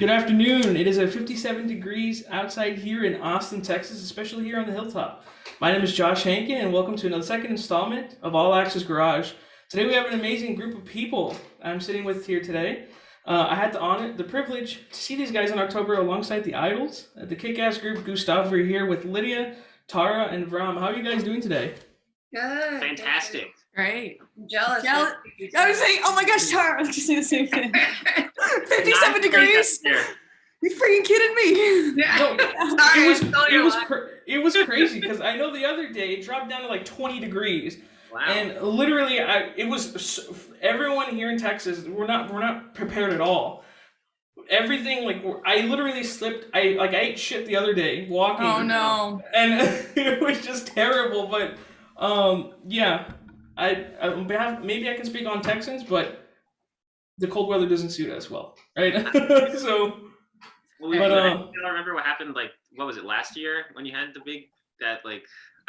Good afternoon. It is 57 degrees outside here in Austin, Texas, especially here on the hilltop. My name is Josh Hankin, and welcome to another second installment of All Access Garage. Today we have an amazing group of people I'm sitting with here today. I had the honor, the privilege to see these guys in October alongside the Idols. The kick-ass group Gustaf. We're here with Lydia, Tara, and Vram. How are you guys doing today? Good. Fantastic. Great. I'm jealous. I was saying, oh my gosh, Tara, I was just saying the same thing. 57 degrees? You freaking kidding me? Yeah. No, Sorry, it was crazy because I know the other day it dropped down to like 20 degrees. Wow. And literally, everyone here in Texas, we're not prepared at all. Everything, like, I literally slipped. I ate shit the other day walking. Oh no! And it was just terrible. But yeah, maybe I can speak on Texans, but the cold weather doesn't suit us well, right? So. Well, I don't remember what happened. Like, what was it last year when you had the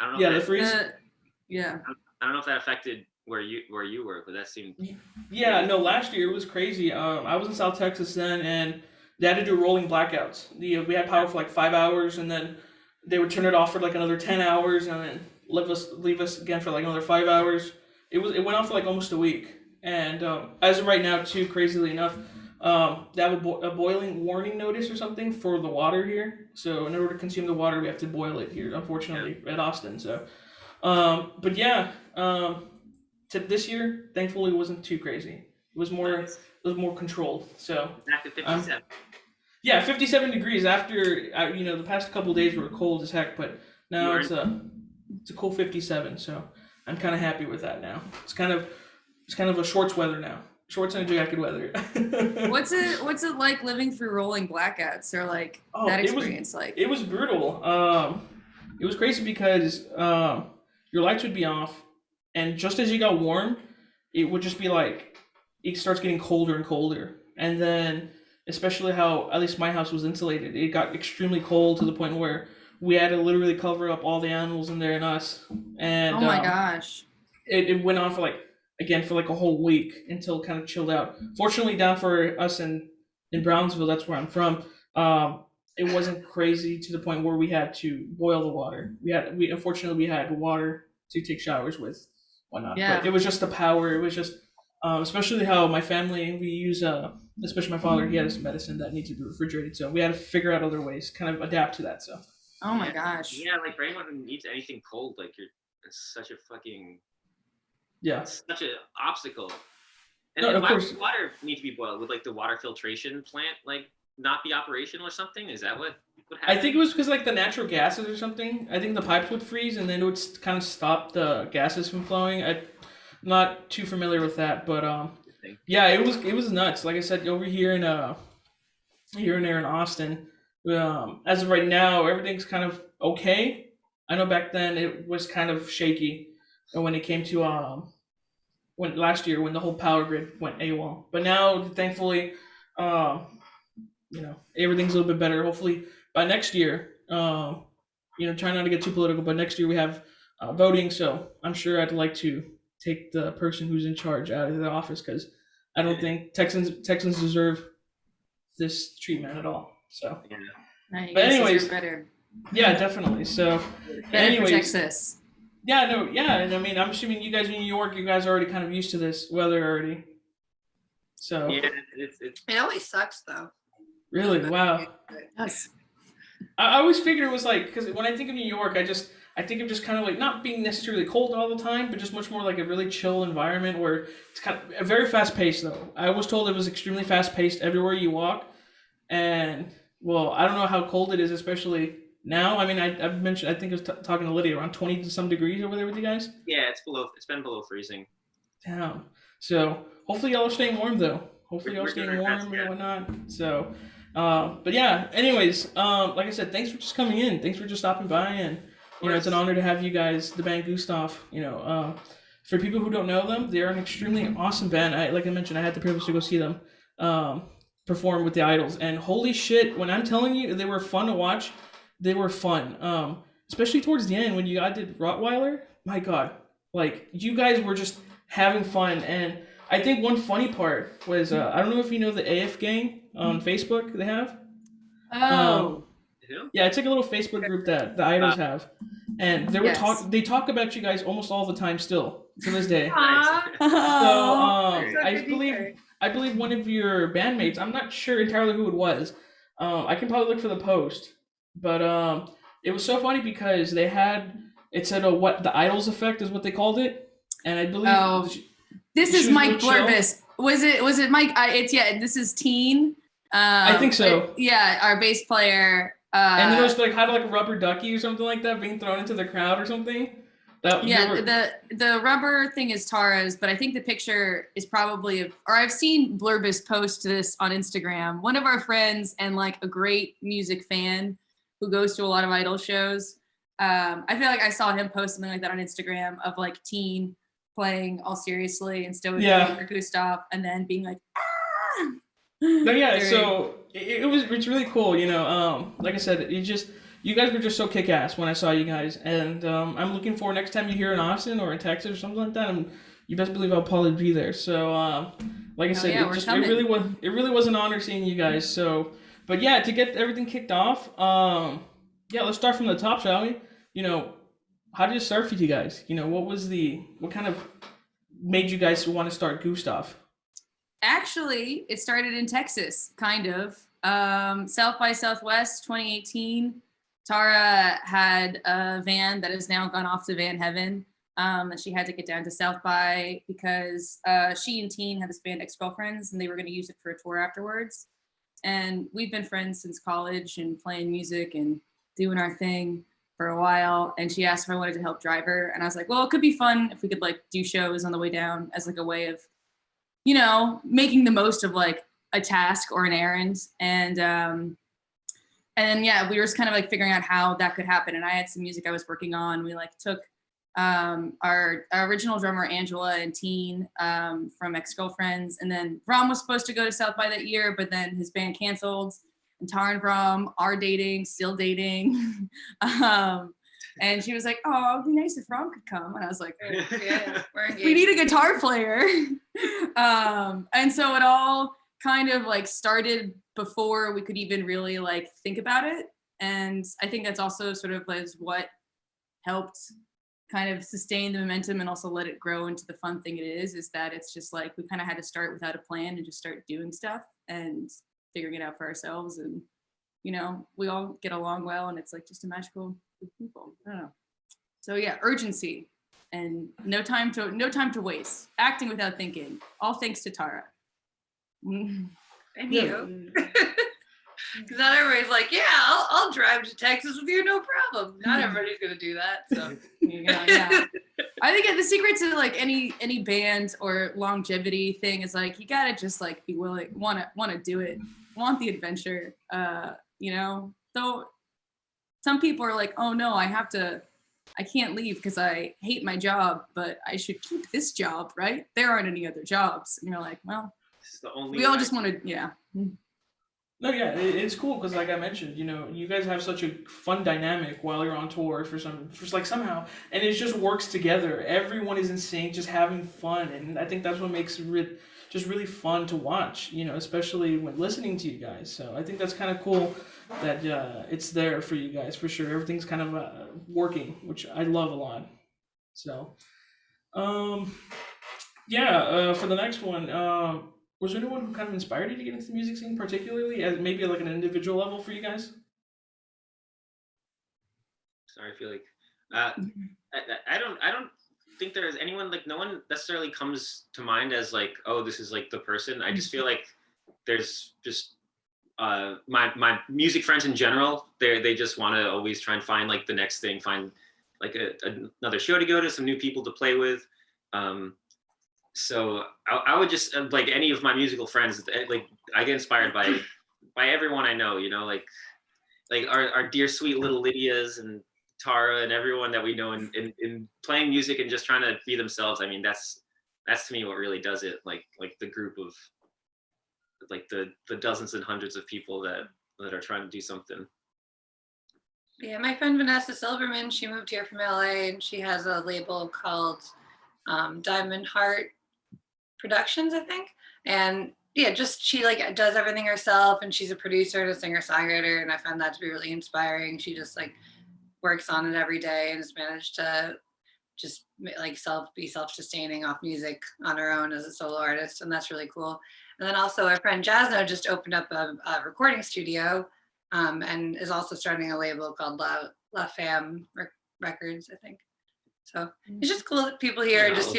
I don't know. Yeah, the freeze. Yeah. I don't know if that affected where you were, but that seemed. Yeah, no. Last year it was crazy. I was in South Texas then, and they had to do rolling blackouts. We had power for like 5 hours, and then they would turn it off for like another 10 hours, and then leave us again for like another 5 hours. It went on for like almost a week, and as of right now, too, crazily enough, they have a boiling warning notice or something for the water here. So in order to consume the water, we have to boil it here, unfortunately, at Austin. So, but yeah. This year, thankfully, wasn't too crazy. It was more controlled. So back to 57. Yeah, 57 degrees after the past couple of days were cold as heck, but now it's a cool 57. So I'm kind of happy with that now. It's kind of a shorts weather now. Shorts and a jacket weather. What's it like living through rolling blackouts or like that experience like? It was brutal. It was crazy because your lights would be off. And just as you got warm, it would just be like, it starts getting colder and colder. And then, especially how, at least my house was insulated, it got extremely cold to the point where we had to literally cover up all the animals in there and us. And oh my gosh. It went on for like a whole week until it kind of chilled out. Fortunately, down for us in Brownsville, that's where I'm from, it wasn't crazy to the point where we had to boil the water. Unfortunately, we had water to take showers with. Whatnot. Yeah. But it was just the power. It was just, especially how my family, we use, especially my father, he has medicine that needs to be refrigerated. So we had to figure out other ways, kind of adapt to that. So. Oh my gosh. Yeah, like for anyone who needs anything cold, like it's such a fucking. Yeah. It's such an obstacle. And no, then of course. Water need to be boiled? Would like the water filtration plant like not be operational or something? Is that what happened? I think it was because like the natural gases or something. I think the pipes would freeze and then it would kind of stop the gases from flowing. I'm not too familiar with that, but yeah, it was nuts. Like I said, over here in Austin, as of right now, everything's kind of okay. I know back then it was kind of shaky when it came to when last year when the whole power grid went AWOL. But now, thankfully, everything's a little bit better. Hopefully by next year, try not to get too political, but next year we have voting, so I'm sure I'd like to take the person who's in charge out of the office because I don't think Texans deserve this treatment at all. So, no, but anyways, better. Yeah, definitely. So, anyways, for Texas. Yeah, no, yeah, and I mean, I'm assuming you guys in New York, you guys are already kind of used to this weather already. So yeah, it always sucks though. Really, wow. Yes. I always figured it was like, because when I think of New York, I think of just kind of like not being necessarily cold all the time, but just much more like a really chill environment where it's kind of a very fast paced though. I was told it was extremely fast paced everywhere you walk, and well, I don't know how cold it is, especially now. I mean, I've mentioned, I think I was talking to Lydia, around 20 to some degrees over there with you guys. Yeah, it's been below freezing. Damn. So hopefully y'all are staying warm though. Hopefully y'all are staying warm and whatnot. So. But yeah, anyways, like I said, thanks for just coming in. Thanks for just stopping by, and it's an honor to have you guys, the band Gustaf. For people who don't know them, they're an extremely awesome band. Like I mentioned, I had the privilege to go see them perform with the Idols, and holy shit, when I'm telling you, they were fun to watch. They were fun, especially towards the end when you guys did Rottweiler. My God, like you guys were just having fun, and I think one funny part was I don't know if you know the AF gang on Facebook they have. Um, Oh, Who? yeah, it's like a little Facebook group that the idols have, and yes. they talk about you guys almost all the time still to this day. Nice. So Oh, so I believe one of your bandmates. I'm not sure entirely who it was. I can probably look for the post, but it was so funny because they had it said what the idols effect is what they called it, and I believe oh, this she is was real Mike chill. Blurbis. Was it Mike? It's yeah. This is Teen. I think so. Yeah, our bass player. And then it was like had like a rubber ducky or something like that being thrown into the crowd or something. That there Yeah, were, the rubber thing is Tara's, but I think the picture is probably or I've seen Blurbis post this on Instagram. One of our friends and like a great music fan who goes to a lot of idol shows. I feel like I saw him post something like that on Instagram of like Teen playing all seriously and stoically Yeah. for Gustaf, and then being like, ah. But yeah, During- so it's really cool, you know. Like I said, it just you guys were just so kick ass when I saw you guys, and I'm looking for next time you here in Austin or in Texas or something like that. You best believe I'll probably be there. So like I said, yeah, it really was an honor seeing you guys. So, but yeah, to get everything kicked off, yeah, let's start from the top, shall we? You know, how did it start for you guys? You know, what kind of made you guys want to start Gustaf? Actually, it started in Texas, kind of. South by Southwest 2018. Tara had a van that has now gone off to Van Heaven. That she had to get down to South by because she and Teen had this band Ex-Girlfriends and they were going to use it for a tour afterwards. And we've been friends since college and playing music and doing our thing for a while. And she asked if I wanted to help drive her. And I was like, well, it could be fun if we could like do shows on the way down as like a way of, you know, making the most of like a task or an errand. And then yeah, we were just kind of like figuring out how that could happen. And I had some music I was working on. We like took our original drummer Angela and Teen from Ex-Girlfriends, and then Vram was supposed to go to South by that year, but then his band canceled. And Tara and Vram are dating, still dating. And she was like, "Oh, it'd be nice if Vram could come." And I was like, Yeah, we're engaged. "We need a guitar player." And so it all kind of like started before we could even really like think about it. And I think that's also sort of like what helped kind of sustain the momentum and also let it grow into the fun thing it is that it's just like we kind of had to start without a plan and just start doing stuff and figuring it out for ourselves. And you know, we all get along well and it's like just a magical group of people. I don't know. So yeah, urgency and no time to waste. Acting without thinking. All thanks to Tara. And Yeah. you. Because not everybody's like, yeah, I'll drive to Texas with you, no problem. Not everybody's gonna do that. So Yeah. I think the secret to like any band or longevity thing is like you gotta just like be willing, wanna do it, want the adventure. You know, though some people are like, oh no, I can't leave because I hate my job, but I should keep this job, right? There aren't any other jobs. And you're like, well, This is the only we all way. just want to, yeah. No, yeah, it's cool because, like I mentioned, you know, you guys have such a fun dynamic while you're on tour for like somehow, and it just works together. Everyone is in sync, just having fun, and I think that's what makes it just really fun to watch. You know, especially when listening to you guys. So I think that's kind of cool that it's there for you guys for sure. Everything's kind of working, which I love a lot. So, yeah, for the next one. Was there anyone who kind of inspired you to get into the music scene, particularly as maybe like an individual level for you guys? Sorry, I feel like I don't think there is anyone, like no one necessarily comes to mind as like, oh, this is like the person. I just feel like there's just my music friends in general. They just want to always try and find like the next thing, find like another show to go to, some new people to play with. So I would just like any of my musical friends, like I get inspired by everyone I know, you know, like our dear sweet little Lydias and Tara and everyone that we know in playing music and just trying to be themselves. I mean, that's to me what really does it. Like the group of like the dozens and hundreds of people that are trying to do something. yeah, my friend Vanessa Silverman, she moved here from LA and she has a label called Diamond Heart Productions, I think. And yeah, just she like does everything herself, and she's a producer and a singer-songwriter, and I find that to be really inspiring. She just like works on it every day and has managed to just like be self-sustaining off music on her own as a solo artist, and that's really cool. And then also our friend Jasno just opened up a recording studio, and is also starting a label called La Femme Records, I think. So it's just cool that people here are just,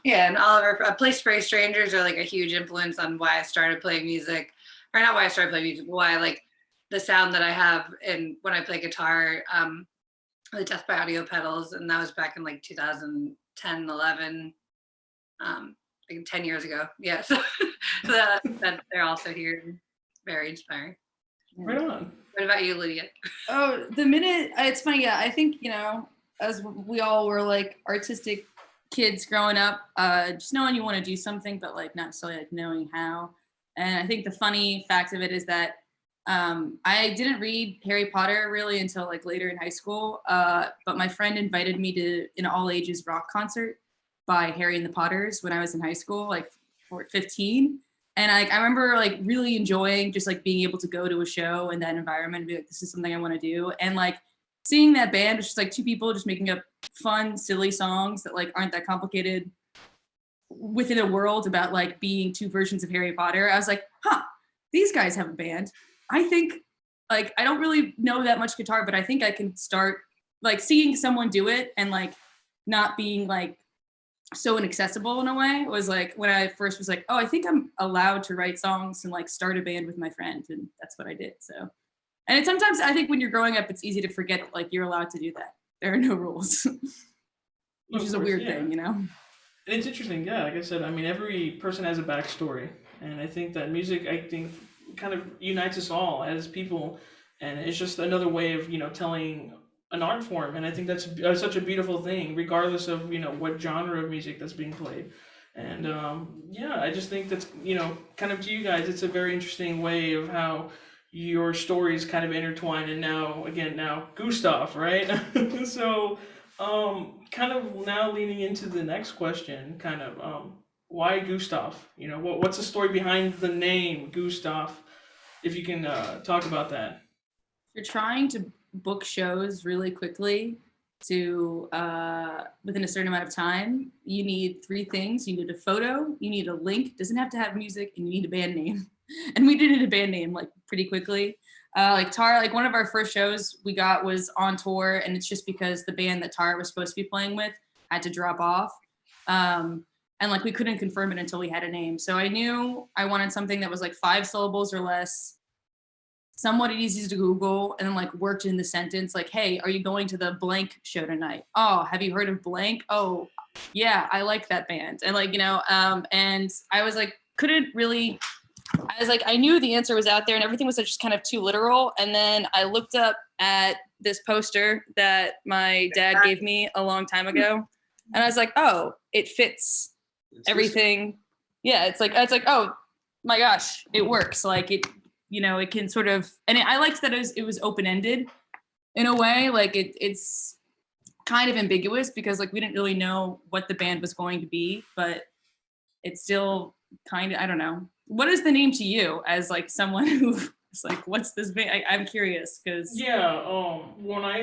yeah, and all of our Place for Strangers are like a huge influence on why I started playing music, or not why I started playing music, but why I like the sound that I have and when I play guitar, the Death by Audio pedals, and that was back in like 2010, 11, like 10 years ago. Yeah, so that they're also here, very inspiring. Right on. What about you, Lydia? Oh, the minute it's funny. Yeah, I think as we all were like artistic kids growing up, just knowing you want to do something, but like not necessarily like knowing how. And I think the funny fact of it is that I didn't read Harry Potter really until like later in high school. But my friend invited me to an all ages rock concert by Harry and the Potters when I was in high school, like 15. And I remember like really enjoying just like being able to go to a show in that environment and be like, this is something I want to do. And like seeing that band, which is like 2 people just making up fun, silly songs that like aren't that complicated within a world about like being 2 versions of Harry Potter. I was like, these guys have a band. I think like, I don't really know that much guitar, but I think I can start like seeing someone do it and like not being like so inaccessible in a way. It was like when I first was like, oh, I think I'm allowed to write songs and like start a band with my friend. And that's what I did. So, and sometimes I think when you're growing up, it's easy to forget that, like, you're allowed to do that. There are no rules, which is a weird thing, you know? And it's interesting. Yeah. Like I said, I mean, every person has a backstory. And I think that music, kind of unites us all as people. And it's just another way of, telling an art form, and I think that's such a beautiful thing, regardless of what genre of music that's being played. And I just think that's kind of to you guys, it's a very interesting way of how your stories kind of intertwine. And now Gustaf, right? So kind of now leaning into the next question, kind of why Gustaf? What's the story behind the name Gustaf? If you can talk about that. You're trying to book shows really quickly to within a certain amount of time, you need 3 things. You need a photo, you need a link, doesn't have to have music, and you need a band name. And we did a band name like pretty quickly. Like Tara, like one of our first shows we got was on tour, and it's just because the band that Tara was supposed to be playing with had to drop off. And like we couldn't confirm it until we had a name. So I knew I wanted something that was like 5 syllables or less, somewhat easy to Google, and then like worked in the sentence like, hey, are you going to the blank show tonight? Oh, have you heard of blank? Oh, yeah, I like that band. And like, and I was like, I knew the answer was out there and everything was just kind of too literal. And then I looked up at this poster that my dad gave me a long time ago. And I was like, oh, it fits everything. Yeah, it's like, oh my gosh, it works. Like it can sort of, and I liked that it was open-ended in a way. Like it's kind of ambiguous because like we didn't really know what the band was going to be, but it's still kind of, I don't know. What is the name to you as like someone who's like, what's this band? I'm curious because. Yeah, when I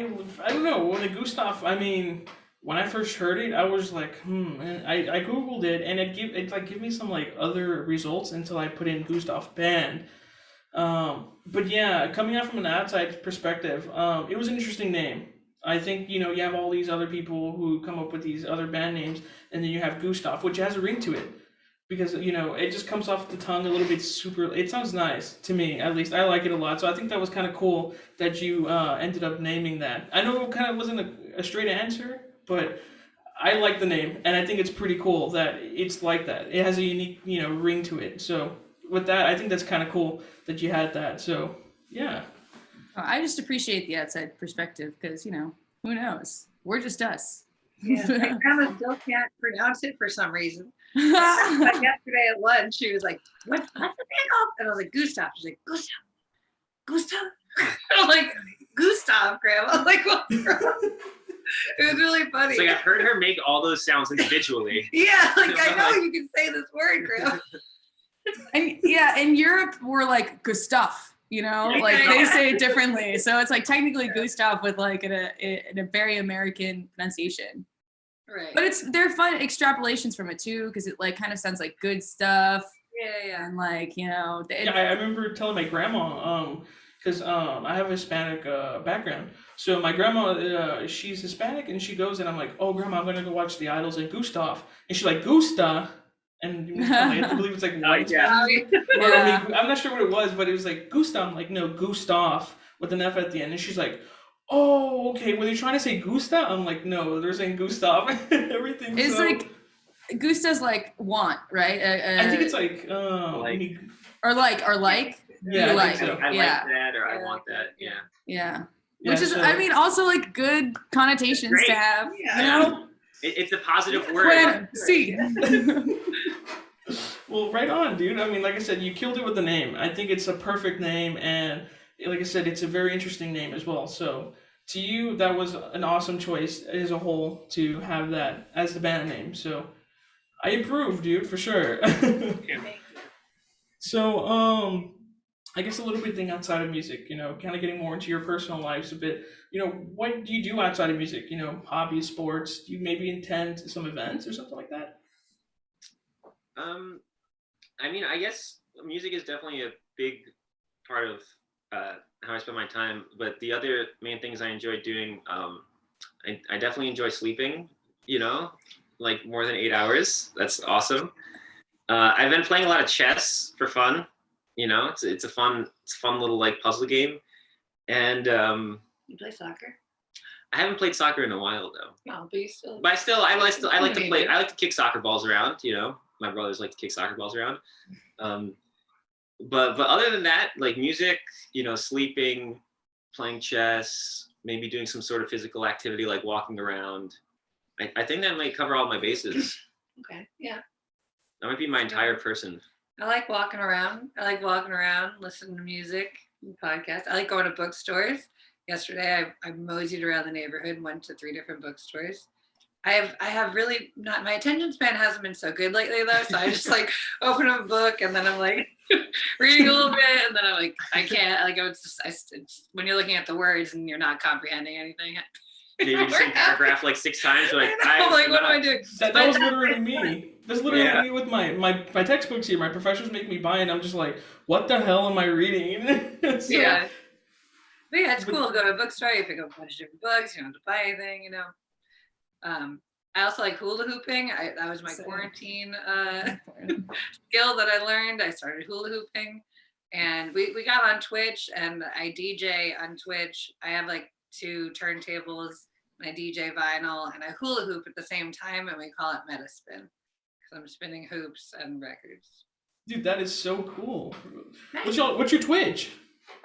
don't know, when Gustaf, I mean, when I first heard it, I was like, and I Googled it and it give me some like other results until I put in Gustaf band. But yeah, coming out from an outside perspective, it was an interesting name. I think, you have all these other people who come up with these other band names, and then you have Gustaf, which has a ring to it. Because, it just comes off the tongue a little bit it sounds nice to me, at least. I like it a lot. So I think that was kind of cool that you ended up naming that. I know it kind of wasn't a straight answer, but I like the name. And I think it's pretty cool that it's like that. It has a unique, ring to it. So with that, I think that's kind of cool that you had that. So, yeah. I just appreciate the outside perspective because, who knows? We're just us. Yeah, my grandma still can't pronounce it for some reason. Like yesterday at lunch, she was like, what's the band called? And I was like, Gustaf. She's like, Gustaf? I'm like, Gustaf, Grandma. I'm like, what's wrong? It was really funny. It's like I've heard her make all those sounds individually. Yeah, like I know you can say this word, Graham. And yeah, in Europe we're like Gustaf, you know, Yeah. like they say it differently. So it's like technically Gustaf with like a very American pronunciation. Right. But they're fun extrapolations from it too, because it like kind of sounds like good stuff. Yeah. And like, you know, Yeah, I remember telling my grandma, because I have a Hispanic background. So my grandma, she's Hispanic, and she goes, and I'm like, oh, grandma, I'm gonna go watch The Idols and Gustaf. And she's like, Gusta, and you have to believe it's like white yeah. Spanish. Or, Yeah. I mean, I'm not sure what it was, but it was like Gusta. I'm like, no, Gustaf with an F at the end. And she's like, oh, okay. Were they trying to say Gusta? I'm like, no, they're saying Gustav. Everything. It's like Gusta's like want, right? I think it's like Like- or like. Yeah, You I like. think so. I Yeah. like that, or I want that. Yeah. Yeah. Yeah, Which is, so- I mean, also like good connotations Great. to have. Yeah. You know? It's a positive word. When, see. Well, right on, dude. I mean, like I said, you killed it with the name. I think it's a perfect name, and like I said, it's a very interesting name as well. So, to you, that was an awesome choice as a whole to have that as the band name. So, I approve, dude, for sure. Thank you. So, I guess a little bit thing outside of music, you know, kind of getting more into your personal lives a bit. You know, what do you do outside of music? You know, hobbies, sports. Do you maybe attend some events or something like that? I mean, I guess music is definitely a big part of how I spend my time. But the other main things I enjoy doing, I definitely enjoy sleeping. You know, like more than 8 hours. That's awesome. I've been playing a lot of chess for fun. You know, it's a fun little like puzzle game. And You play soccer? I haven't played soccer in a while though. No, but you still. But I like to play. Maybe. I like to kick soccer balls around. You know, my brothers like to kick soccer balls around. But other than that, like music, you know, sleeping, playing chess, maybe doing some sort of physical activity like walking around. I think that might cover all my bases. Okay. Yeah. That might be my entire person. I like walking around. Listening to music, podcasts. I like going to bookstores. Yesterday, I moseyed around the neighborhood and went to 3 different bookstores. I have really not, my attention span hasn't been so good lately though. So I just like open up a book and then I'm like reading a little bit and then I'm like, I can't, like, it's when you're looking at the words and you're not comprehending anything. Maybe the same paragraph like 6 times. You're like, I'm like, what am I doing? That was literally me. That's literally Yeah. me with my textbooks here. My professors make me buy it. And I'm just like, what the hell am I reading? So- Yeah. But yeah, it's cool. Go to a bookstore, you pick up a bunch of different books, you don't have to buy anything, you know. I also like hula hooping. That was my Same. quarantine skill that I learned. I started hula hooping and we got on Twitch and I DJ on Twitch. I have like 2 turntables and I DJ vinyl and I hula hoop at the same time and we call it meta spin because I'm spinning hoops and records. Dude, that is so cool. What's your Twitch?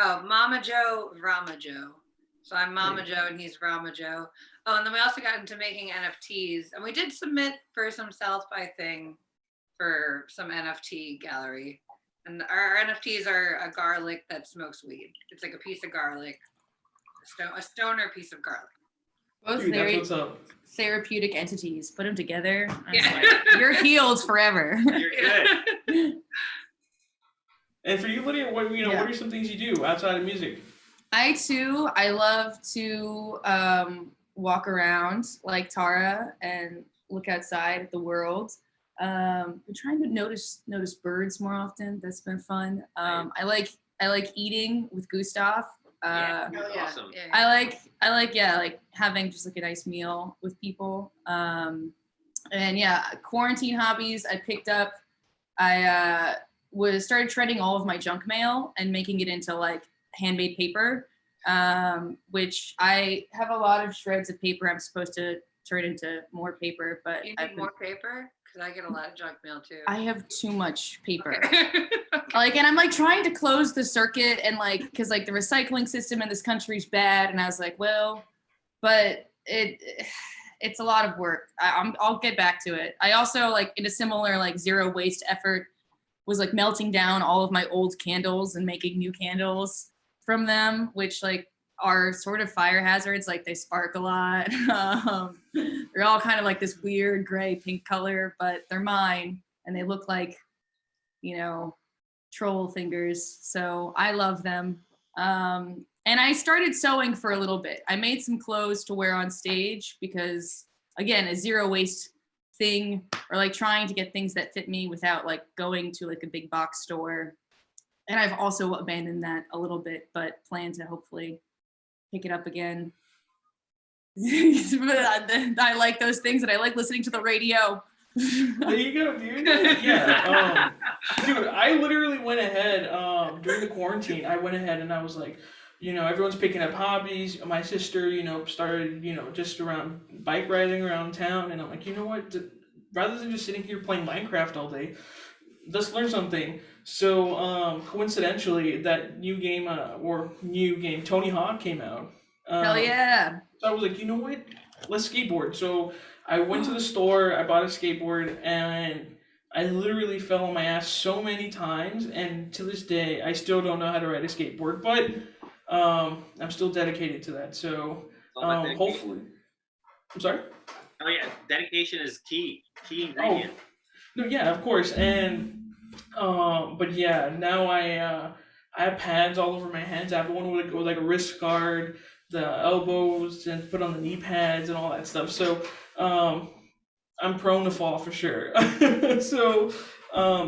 Oh, Mama Joe, Vrama Joe. So I'm Mama Joe and he's Vrama Joe. Oh, and then we also got into making NFTs. And we did submit for some South by thing for some NFT gallery. And our NFTs are a garlic that smokes weed. It's like a piece of garlic, a stoner piece of garlic. Both Dude, that's very what's up. therapeutic entities. Put them together. I was Yeah. like, you're healed forever. you're good. And for you, Lydia, what Yeah. what are some things you do outside of music? I love to walk around like Tara and look outside at the world. I'm trying to notice birds more often. That's been fun. I like eating with Gustaf. Yeah. Oh, yeah. Awesome. Yeah. I like having just like a nice meal with people. And yeah, quarantine hobbies I picked up. I started shredding all of my junk mail and making it into like handmade paper, which I have a lot of shreds of paper I'm supposed to turn into more paper, but You need more paper? Because I get a lot of junk mail too. I have too much paper. Okay. Like, and I'm like trying to close the circuit and like, because like the recycling system in this country is bad, and I was like, well, but it's a lot of work. I'll get back to it. I also like in a similar like zero waste effort was like melting down all of my old candles and making new candles from them, which like are sort of fire hazards. Like they spark a lot. They're all kind of like this weird gray pink color, but they're mine and they look like, troll fingers. So I love them. And I started sewing for a little bit. I made some clothes to wear on stage because, again, a zero waste thing, or like trying to get things that fit me without like going to like a big box store. And I've also abandoned that a little bit, but plan to hopefully pick it up again. I like those things, and I like listening to the radio. There you go, dude. Yeah. Dude, I literally went ahead during the quarantine. I went ahead and I was like, everyone's picking up hobbies. My sister, started, just around bike riding around town. And I'm like, you know what? Rather than just sitting here playing Minecraft all day, let's learn something. So coincidentally, that new game, Tony Hawk came out. Hell yeah. So I was like, you know what? Let's skateboard. So I went to the store, I bought a skateboard, and I literally fell on my ass so many times. And to this day, I still don't know how to ride a skateboard, but I'm still dedicated to that. So hopefully. I'm sorry? Oh yeah, dedication is key ingredient. No, yeah, of course. And but yeah, now I have pads all over my hands. I have one with like a wrist guard, the elbows, and put on the knee pads and all that stuff. So I'm prone to fall for sure. So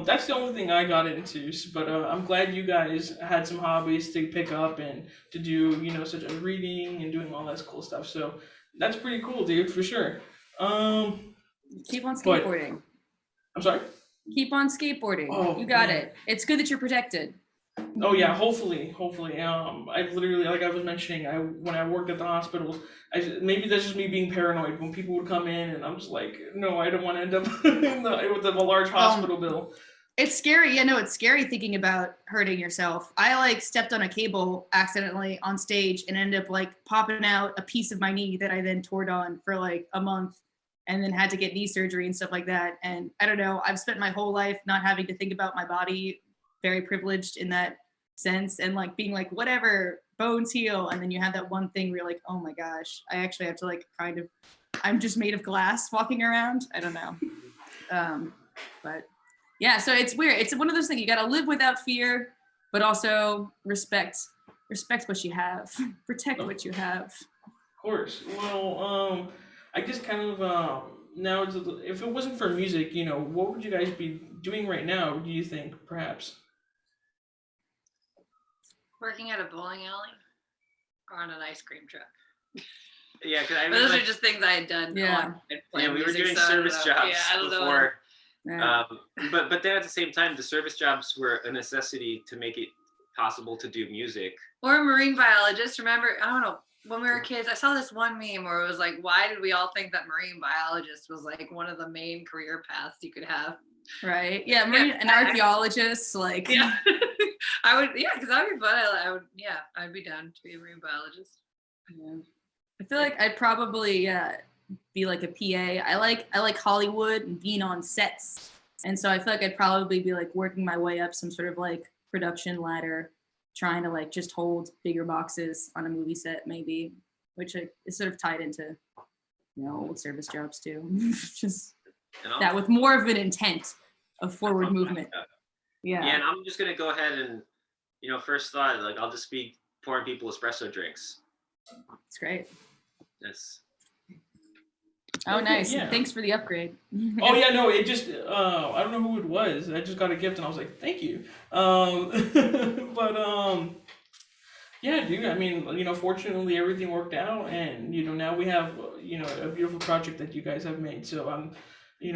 that's the only thing I got into. But I'm glad you guys had some hobbies to pick up and to do, such as reading and doing all that cool stuff. So that's pretty cool, dude, for sure. Keep on skateboarding. I'm sorry? Keep on skateboarding. Oh, you got man. it. It's good that you're protected. Oh yeah, hopefully. I literally, like I was mentioning, when I worked at the hospitals, maybe that's just me being paranoid. When people would come in, and I'm just like, no, I don't want to end up with a large hospital bill. It's scary. Yeah, no, it's scary thinking about hurting yourself. I stepped on a cable accidentally on stage and ended up popping out a piece of my knee that I then tore on for a month, and then had to get knee surgery and stuff like that. And I don't know, I've spent my whole life not having to think about my body, very privileged in that sense, and being whatever, bones heal. And then you have that one thing where you're like, oh my gosh, I actually have to I'm just made of glass walking around. I don't know. But yeah, so it's weird. It's one of those things, you got to live without fear, but also respect what you have, protect what you have. Of course. Well, I guess kind of now, if it wasn't for music, what would you guys be doing right now, do you think, perhaps? Working at a bowling alley or on an ice cream truck. Yeah, because those are just things I had done. Yeah. We were doing service jobs before. Yeah. But then at the same time, the service jobs were a necessity to make it possible to do music. Or a marine biologist. Remember, I don't know, when we were kids, I saw this one meme where it was why did we all think that marine biologist was one of the main career paths you could have? Right. Yeah. An archaeologist, Yeah. I would, because that'd be fun. I'd be down to be a marine biologist. Yeah. I feel like I'd probably be a PA. I like Hollywood and being on sets. And so I feel like I'd probably be working my way up some sort of production ladder, trying to just hold bigger boxes on a movie set maybe, which is sort of tied into, old service jobs too. Just that with more of an intent of forward movement. Yeah. Yeah, and I'm just gonna go ahead and, first thought, I'll just be pouring people espresso drinks. It's great. That's. Oh, Okay, nice. yeah. Thanks for the upgrade. Oh yeah, no, it just I don't know who it was. I just got a gift and I was like, thank you. But yeah, dude. I mean, fortunately everything worked out, and now we have a beautiful project that you guys have made. So I'm,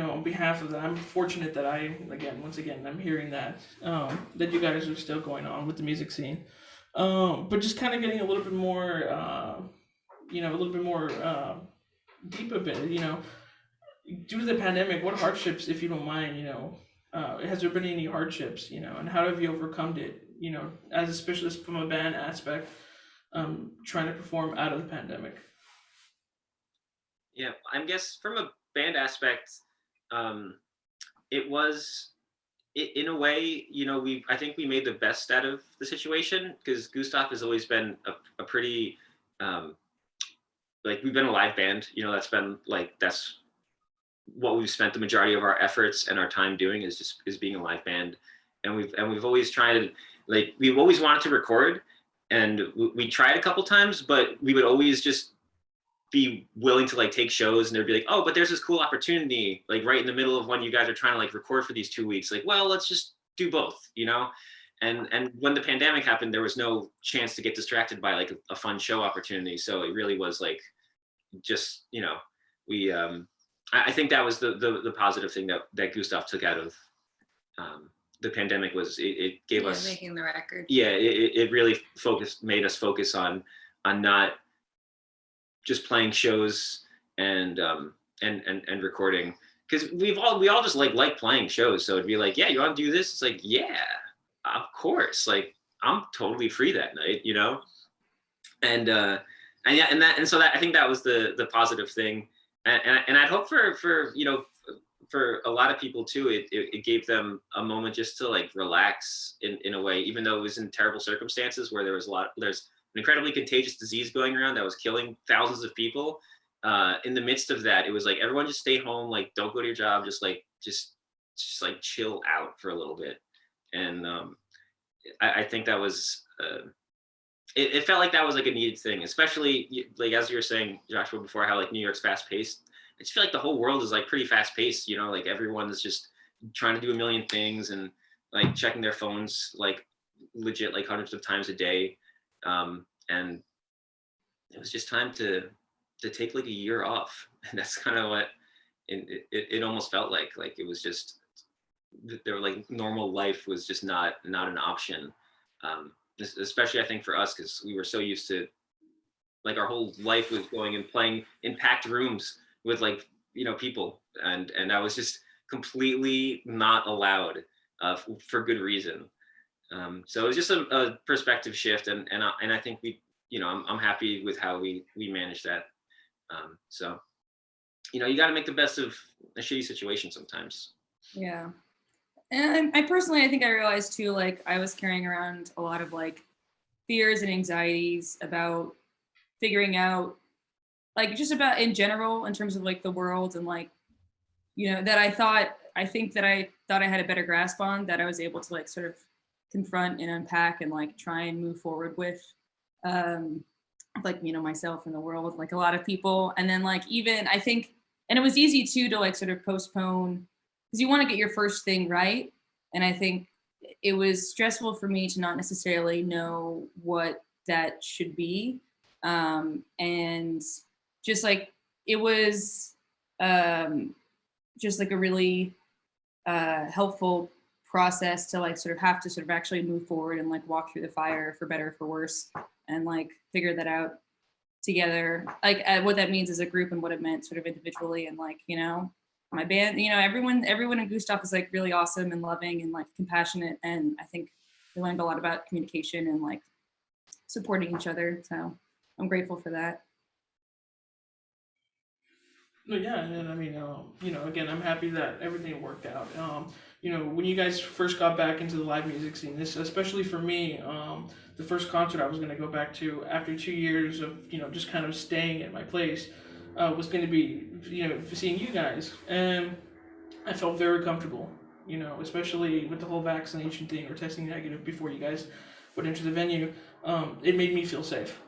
on behalf of that, I'm fortunate that once again, I'm hearing that that you guys are still going on with the music scene. But just kind of getting a little bit more, deep a bit, due to the pandemic, what hardships, if you don't mind, has there been any hardships, and how have you overcome it, as a specialist from a band aspect, trying to perform out of the pandemic? Yeah, I guess from a band aspect, it was in a way, you know, I think we made the best out of the situation, because Gustaf has always been a pretty like, we've been a live band, you know, that's what we've spent the majority of our efforts and our time doing, is being a live band. And we've always tried to, like, we've always wanted to record, and we tried a couple times, but we would always just be willing to like take shows, and they'd be like, oh, but there's this cool opportunity like right in the middle of when you guys are trying to like record for these 2 weeks, like, well, let's just do both, you know. And when the pandemic happened, there was no chance to get distracted by like a fun show opportunity, so it really was like, just, you know, we I think that was the positive thing that Gustaf took out of the pandemic, was it gave us making the record. Yeah, it really made us focus on not just playing shows and recording, because we all just like playing shows. So it'd be like, yeah, you want to do this? It's like, yeah, of course. Like, I'm totally free that night, you know. And yeah, and so that, I think that was the positive thing. And I'd hope for you know, for a lot of people too, it gave them a moment just to like relax in a way, even though it was in terrible circumstances where there's an incredibly contagious disease going around that was killing thousands of people. In the midst of that, it was like, everyone just stay home, like, don't go to your job, just like chill out for a little bit. And I think that was it felt like that was like a needed thing, especially like, as you were saying, Joshua, before, how like New York's fast paced. I just feel like the whole world is like pretty fast paced, you know, like everyone is just trying to do a million things and like checking their phones like legit like hundreds of times a day. And it was just time to take like a year off. And that's kind of what it almost felt like it was just, there were like, normal life was just not an option. Especially I think for us, because we were so used to, like, our whole life was going and playing in packed rooms with like, you know, people, and that was just completely not allowed, for good reason. So it was just a perspective shift, and I think we, you know, I'm happy with how we managed that. So, you know, you got to make the best of a shitty situation sometimes. Yeah. And I personally, I think I realized too, like, I was carrying around a lot of like fears and anxieties about figuring out, like, just about in general, in terms of like the world, and like, you know, that I thought I had a better grasp on, that I was able to like sort of confront and unpack and like try and move forward with, like, you know, myself and the world, like a lot of people. And then like, even I think, and it was easy too to like sort of postpone, because you want to get your first thing right. And I think it was stressful for me to not necessarily know what that should be. And just like, it was just like a really helpful process to like sort of have to sort of actually move forward and like walk through the fire, for better or for worse, and like figure that out together, like what that means as a group and what it meant sort of individually. And like, you know, my band, you know, everyone in Gustaf is like really awesome and loving and like compassionate, and I think we learned a lot about communication and like supporting each other, so I'm grateful for that. No, yeah, and I mean, you know, again, I'm happy that everything worked out. You know, when you guys first got back into the live music scene, this, especially for me, the first concert I was going to go back to after 2 years of, you know, just kind of staying at my place, was going to be, you know, seeing you guys, and I felt very comfortable, you know, especially with the whole vaccination thing or testing negative before you guys would enter the venue. It made me feel safe.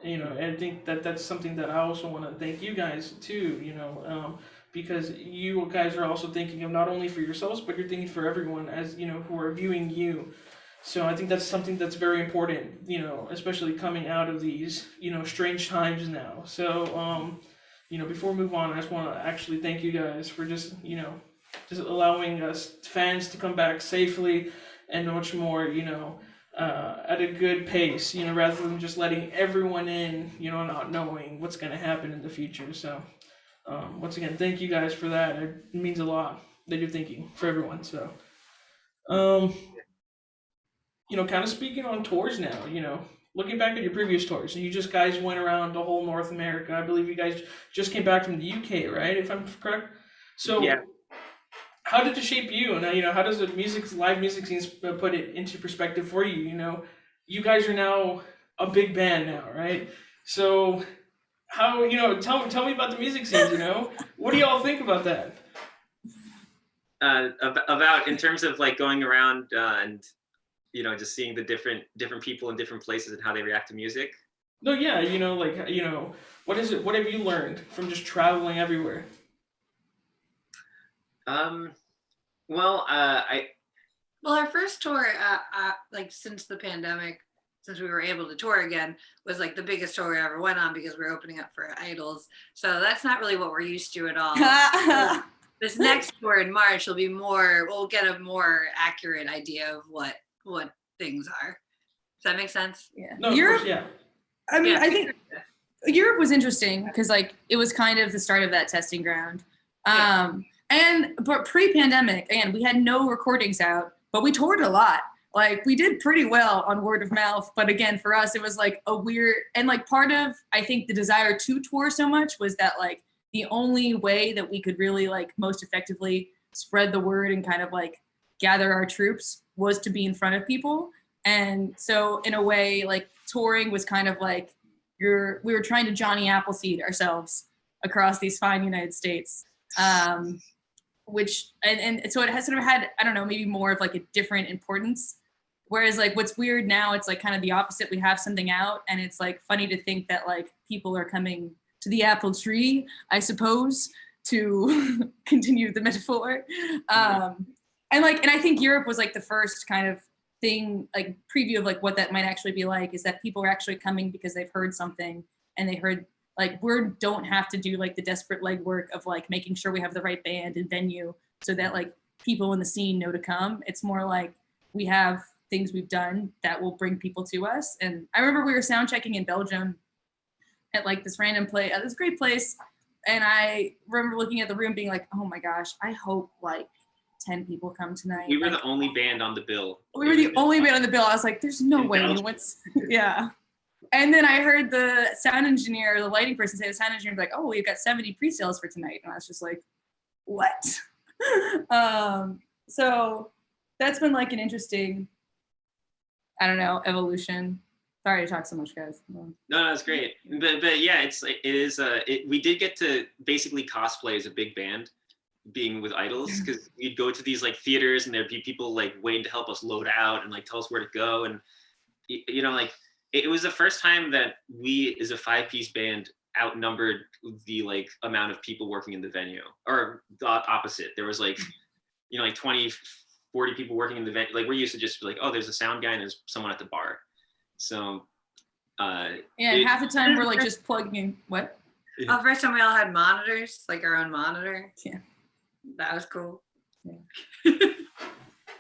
You know, and I think that that's something that I also want to thank you guys too, you know, because you guys are also thinking of not only for yourselves, but you're thinking for everyone, as, you know, who are viewing you. So I think that's something that's very important, you know, especially coming out of these, you know, strange times now. So, you know, before we move on, I just want to actually thank you guys for just, you know, just allowing us fans to come back safely and much more, you know, at a good pace, you know, rather than just letting everyone in, you know, not knowing what's going to happen in the future. So, once again, thank you guys for that. It means a lot that you're thinking for everyone. So, you know, kind of speaking on tours now, you know, looking back at your previous tours, you just guys went around the whole North America. I believe you guys just came back from the UK, right? If I'm correct. So, Yeah. how did it shape you? And how does the live music scene put it into perspective for you? You guys are now a big band now, right? So how tell me about the music scenes. What do y'all think about that? About in terms of like going around and just seeing the different people in different places and how they react to music. No, yeah, what is it? What have you learned from just traveling everywhere? Um, well, Well, our first tour, like since the pandemic, since we were able to tour again, was like the biggest tour I ever went on because we were opening up for Idols. So that's not really what we're used to at all. So this next tour in March will be more. We'll get a more accurate idea of what things are. Does that make sense? Yeah. No, of Europe. course, yeah. I mean, Yeah. I think Europe was interesting because like it was kind of the start of that testing ground. But pre-pandemic, again, we had no recordings out, but we toured a lot. Like we did pretty well on word of mouth. But again, for us, it was like a weird, and like part of, I think the desire to tour so much was that like the only way that we could really like most effectively spread the word and kind of like gather our troops was to be in front of people. And so in a way, like touring was kind of like we were trying to Johnny Appleseed ourselves across these fine United States. Which and so it has sort of had, I don't know, maybe more of like a different importance. Whereas like what's weird now, it's like kind of the opposite. We have something out and it's like funny to think that like people are coming to the apple tree, I suppose, to continue the metaphor. And I think Europe was like the first kind of thing, like preview of like what that might actually be like, is that people are actually coming because they've heard something and they heard like we don't have to do like the desperate legwork of like making sure we have the right band and venue so that like people in the scene know to come. It's more like we have things we've done that will bring people to us. And I remember we were sound checking in Belgium at like this random place, this great place. And I remember looking at the room being like, oh my gosh, I hope like 10 people come tonight. We were like, the only band on the bill. We were the only band on the bill. I was like, there's no way anyone's, yeah. And then I heard the sound engineer, the lighting person say, the sound engineer was like, oh, we've got 70 pre-sales for tonight. And I was just like, what? So that's been like an interesting, I don't know, evolution. Sorry to talk so much, guys. No, it's great. But yeah, we did get to basically cosplay as a big band being with Idols, because we'd go to these like theaters and there'd be people like waiting to help us load out and like tell us where to go. And like it was the first time that we as a 5-piece band outnumbered the like amount of people working in the venue, or the opposite. There was like like 20, 40 people working in the venue. Like we're used to just be like, oh, there's a sound guy and there's someone at the bar. So half the time we're like just plugging in. What? Oh, first time we all had monitors, like our own monitor. Yeah, that was cool. Yeah.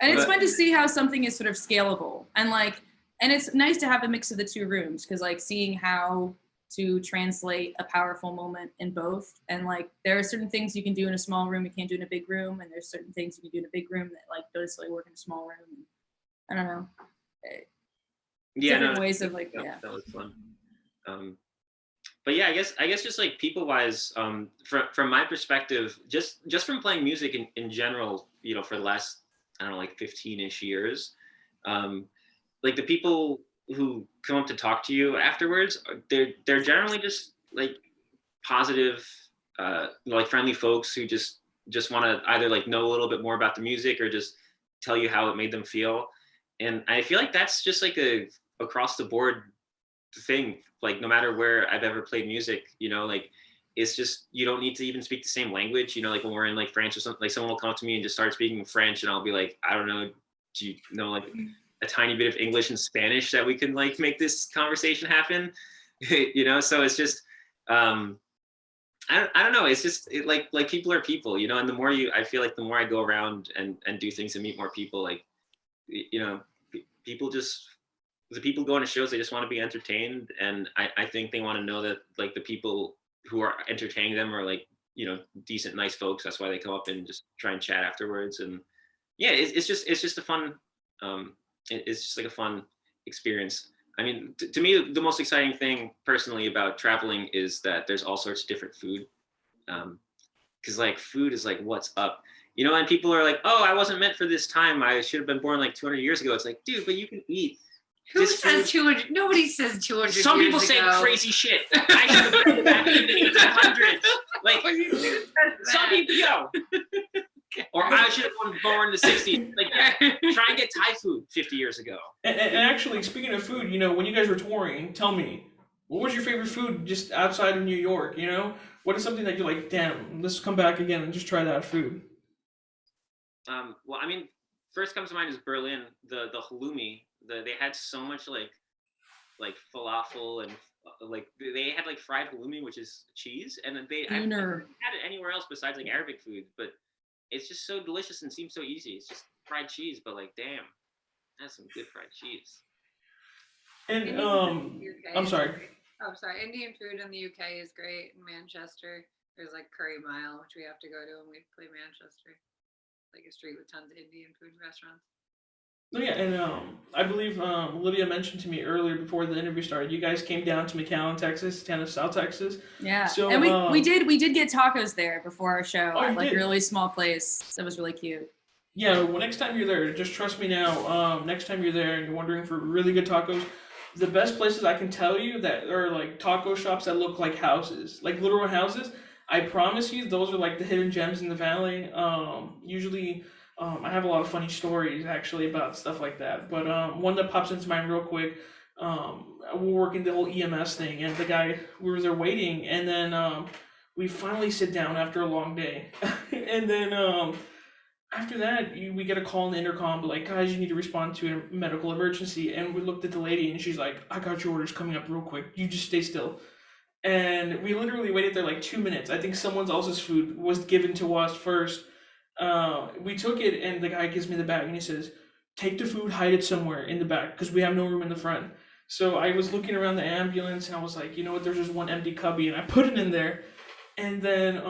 And it's fun to see how something is sort of scalable, and it's nice to have a mix of the two rooms, because like seeing how to translate a powerful moment in both, and like there are certain things you can do in a small room you can't do in a big room, and there's certain things you can do in a big room that like don't necessarily work in a small room. I don't know. Different ways of like that was fun. But yeah, I guess just like people wise, from my perspective, just from playing music in general, for the last, I don't know, like 15-ish years, like the people who come up to talk to you afterwards, they're generally just like positive, like friendly folks who just want to either like know a little bit more about the music or just tell you how it made them feel. And I feel like that's just like a across the board thing, like no matter where I've ever played music, like it's just, you don't need to even speak the same language, like when we're in like France or something, like someone will come up to me and just start speaking French and I'll be like, I don't know, do you know like a tiny bit of English and Spanish that we can like make this conversation happen? So it's just I don't know, it's just like people are people, and the more I feel like the more I go around and do things and meet more people, like people just, the people going to shows, they just want to be entertained, and I think they want to know that like the people who are entertaining them are like decent, nice folks. That's why they come up and just try and chat afterwards. And yeah, it's just a fun it's just like a fun experience. I mean, to me, the most exciting thing personally about traveling is that there's all sorts of different food, because like food is like what's up. You know, and people are like, oh, I wasn't meant for this time. I should have been born like 200 years ago. It's like, dude, but you can eat. Who this says food. 200? Nobody says 200. Some people years say ago. crazy shit. I should have been back in the 1800s. Like, some people, or I should have been born in the 60s. Like, try and get Thai food 50 years ago. And actually, speaking of food, you know, when you guys were touring, tell me, what was your favorite food just outside of New York? You know, what is something that you're like, damn, let's come back again and just try that food? Well, I mean, first comes to mind is Berlin. The halloumi. They had so much like falafel and like they had like fried halloumi, which is cheese, and then I haven't had it anywhere else besides like Arabic food, but it's just so delicious and seems so easy. It's just fried cheese, but like, damn, that's some good fried cheese. And I'm sorry. Oh, sorry. Indian food in the UK is great. In Manchester, there's like Curry Mile, which we have to go to when we play Manchester. Like a street with tons of Indian food restaurants. Oh yeah, and I believe Lydia mentioned to me earlier before the interview started, you guys came down to McAllen, Texas, down to South Texas. Yeah, so, and we did get tacos there before our show at like a really small place. That was really cute. Yeah, well, next time you're there, just trust me now. Next time you're there and you're wondering for really good tacos, the best places I can tell you that are like taco shops that look like houses, like literal houses. I promise you, those are like the hidden gems in the valley. Usually. I have a lot of funny stories actually about stuff like that, but one that pops into mind real quick. We're working the whole EMS thing, and the guy we were there waiting, and then we finally sit down after a long day, and then after that we get a call in the intercom, like, guys, you need to respond to a medical emergency, and we looked at the lady, and she's like, I got your orders coming up real quick. You just stay still. And we literally waited there like 2 minutes. I think someone else's food was given to us first. We took it, and the guy gives me the bag, and he says, take the food, hide it somewhere in the back, because we have no room in the front. So I was looking around the ambulance, and I was like, you know what, there's just one empty cubby, and I put it in there. And then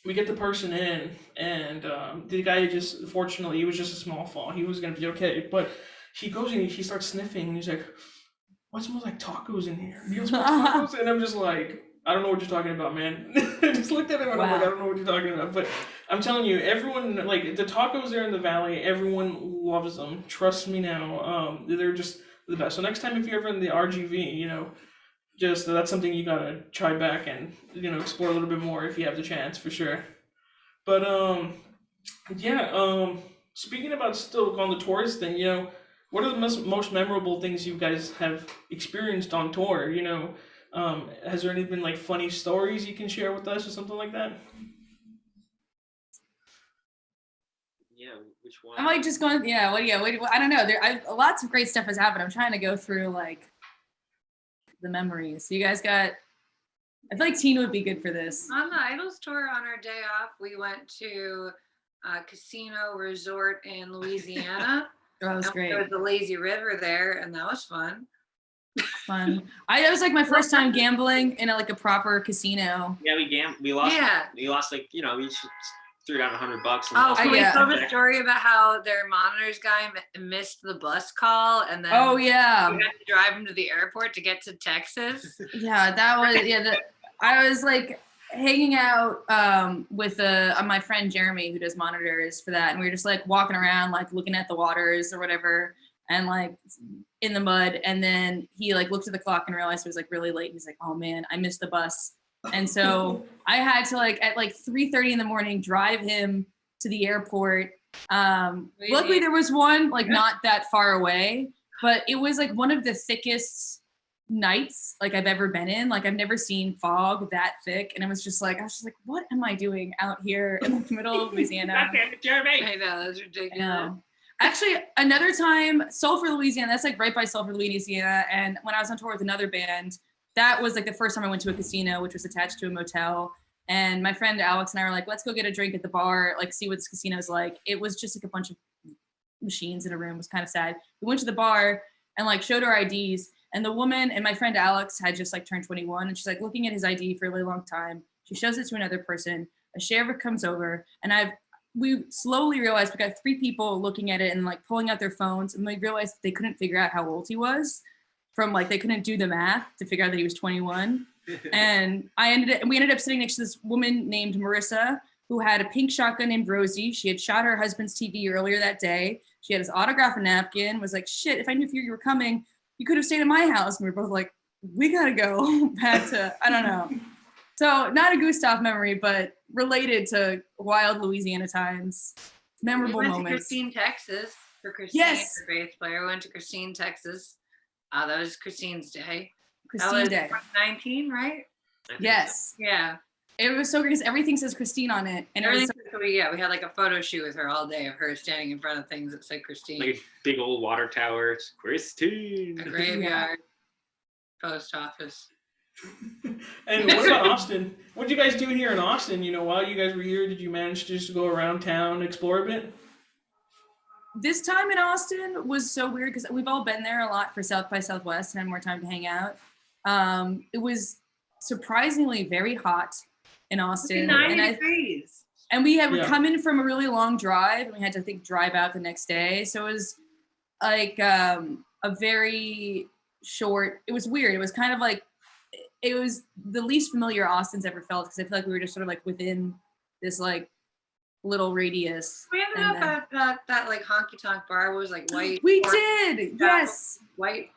we get the person in, and the guy just, fortunately, it was just a small fall. He was going to be okay. But he goes in, he starts sniffing, and he's like, what smells like tacos in here? Do you smell tacos? And I'm just like, I don't know what you're talking about, man. I just looked at him and I'm like, I don't know what you're talking about. But I'm telling you, everyone, like, the tacos there in the valley, everyone loves them. Trust me now. They're just the best. So next time if you're ever in the RGV, you know, just that's something you gotta try back and, you know, explore a little bit more if you have the chance, for sure. But speaking about still on the tourist thing, you know, what are the most memorable things you guys have experienced on tour? You know, has there any been like funny stories you can share with us or something like that? Yeah, which one? I'm like just going. Yeah, what I don't know. Lots of great stuff has happened. I'm trying to go through like the memories. You guys got. I feel like Tina would be good for this. On the Idols tour, on our day off, we went to a casino resort in Louisiana. That was great. There was the lazy river there, and that was fun. Fun. That was like my first time gambling in a proper casino. Yeah, we lost. Yeah. We lost, like, you know, we threw down $100. Oh, can we tell the story about how their monitors guy missed the bus call, and then we had to drive him to the airport to get to Texas? Yeah, that was I was like hanging out with my friend Jeremy, who does monitors for that, and we were just like walking around, like looking at the waters or whatever, and like in the mud. And then he like looked at the clock and realized it was like really late. He's like, oh man, I missed the bus. And so I had to like at like 3:30 in the morning drive him to the airport. Luckily there was one like not that far away, but it was like one of the thickest nights like I've ever been in. Like I've never seen fog that thick, and I was just like, what am I doing out here in the middle of Louisiana? Jeremy. I know, that's ridiculous. Actually, another time, Sulphur, Louisiana, that's like right by Sulphur, Louisiana. And when I was on tour with another band, that was like the first time I went to a casino, which was attached to a motel. And my friend Alex and I were like, let's go get a drink at the bar, like see what this casino's like. It was just like a bunch of machines in a room. It was kind of sad. We went to the bar and like showed our IDs. And the woman and my friend Alex had just like turned 21, and she's like looking at his ID for a really long time. She shows it to another person. A sheriff comes over, and we slowly realized we got 3 people looking at it and like pulling out their phones, and we realized they couldn't figure out how old he was from like, they couldn't do the math to figure out that he was 21. And we ended up sitting next to this woman named Marissa, who had a pink shotgun named Rosie. She had shot her husband's TV earlier that day. She had his autograph and napkin, was like, shit, if I knew you were coming, you could have stayed at my house. And we were both like, we gotta go back to, I don't know. So not a Gustaf memory, but related to wild Louisiana times. Memorable we went moments. to Christine, Texas for Christine, Yes. her bass player. We went to Christine, Texas. That was Christine's day. Christine that was Day. 2019, right? Yes. Yeah. It was so great because everything says Christine on it. And Everything. We had like a photo shoot with her all day of her standing in front of things that said Christine. Like a big old water tower. It's Christine. A graveyard. Post office. And what about Austin? What did you guys do here in Austin? You know, while you guys were here, did you manage to just go around town, explore a bit? This time in Austin was so weird because we've all been there a lot for South by Southwest and had more time to hang out. It was surprisingly very hot in Austin. 90 degrees. And we had come in from a really long drive and we had to, I think, drive out the next day. So it was like a very short, it was weird. It was kind of like, it was the least familiar Austin's ever felt because I feel like we were just sort of like within this like little radius. We ended up at that like honky tonk bar. It was like white. We did, yes. White.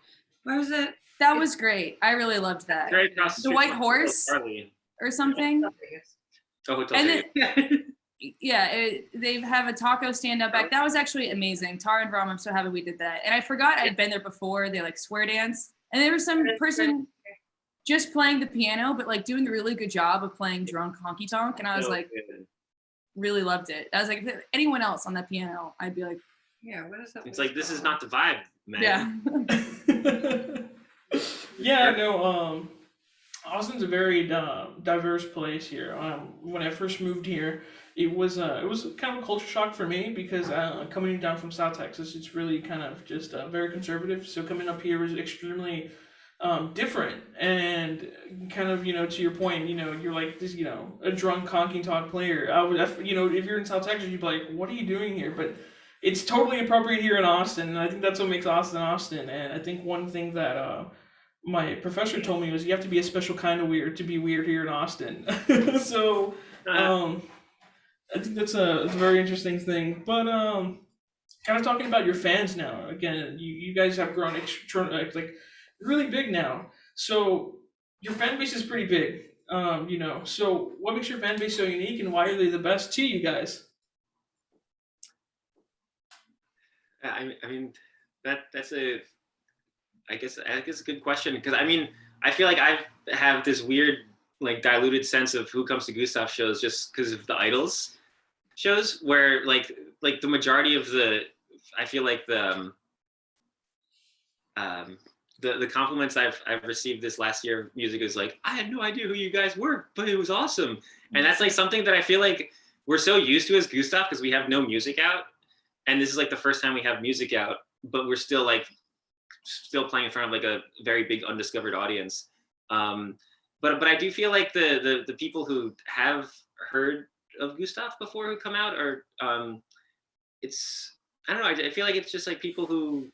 Where was it? That was great. I really loved that. Right across The White Horse or something. Oh, And then, yeah, they have a taco stand up back. That was actually amazing. Tara and Vram, I'm so happy we did that. And I forgot I'd been there before. They like square dance. And there was some person just playing the piano, but like doing a really good job of playing drunk honky tonk. And I was like, really loved it. I was like, if anyone else on that piano, I'd be like, yeah, what is that? It's like, this is not the vibe, man. yeah. Yeah, no, Austin's a very diverse place here. When I first moved here, it was kind of a culture shock for me because coming down from South Texas, it's really kind of just very conservative. So coming up here was extremely different and kind of, you know, to your point, you know, you're like this, you know, a drunk honky tonk player. You know, if you're in South Texas, you'd be like, what are you doing here? But it's totally appropriate here in Austin, and I think that's what makes Austin Austin. And I think one thing that my professor told me was you have to be a special kind of weird to be weird here in Austin. So I think that's a very interesting thing. But kind of talking about your fans now. Again, you guys have grown like really big now. So your fan base is pretty big. You know. So what makes your fan base so unique, and why are they the best to you guys? I mean, that's I guess a good question, because I mean, I feel like I have this weird like diluted sense of who comes to Gustaf shows just because of the Idols shows, where like the majority of I feel like the compliments I've received this last year of music is like, I had no idea who you guys were, but it was awesome. And that's like something that I feel like we're so used to as Gustaf because we have no music out. And this is like the first time we have music out, but we're still playing in front of like a very big undiscovered audience. But I do feel like the people who have heard of Gustaf before who come out are it's, I don't know, I feel like it's just like people who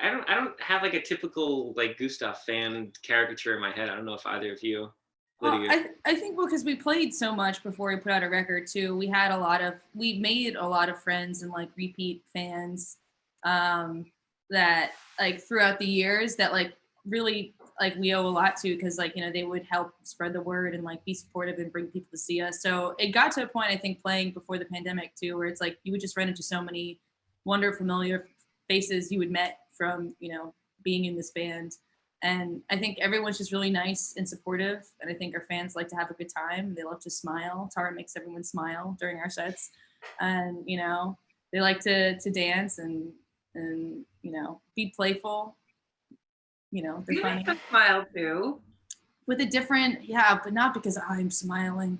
I don't have like a typical like Gustaf fan caricature in my head. I don't know if either of you. Well, I think because we played so much before we put out a record too, we made a lot of friends and like repeat fans that like throughout the years that like really like we owe a lot to, because like, you know, they would help spread the word and like be supportive and bring people to see us. So it got to a point, I think, playing before the pandemic too, where it's like you would just run into so many wonderful familiar faces you had met from, you know, being in this band. And I think everyone's just really nice and supportive. And I think our fans like to have a good time. They love to smile. Tara makes everyone smile during our sets. And, you know, they like to dance and you know, be playful. You know, they're funny. You smile too. With a different, but not because I'm smiling.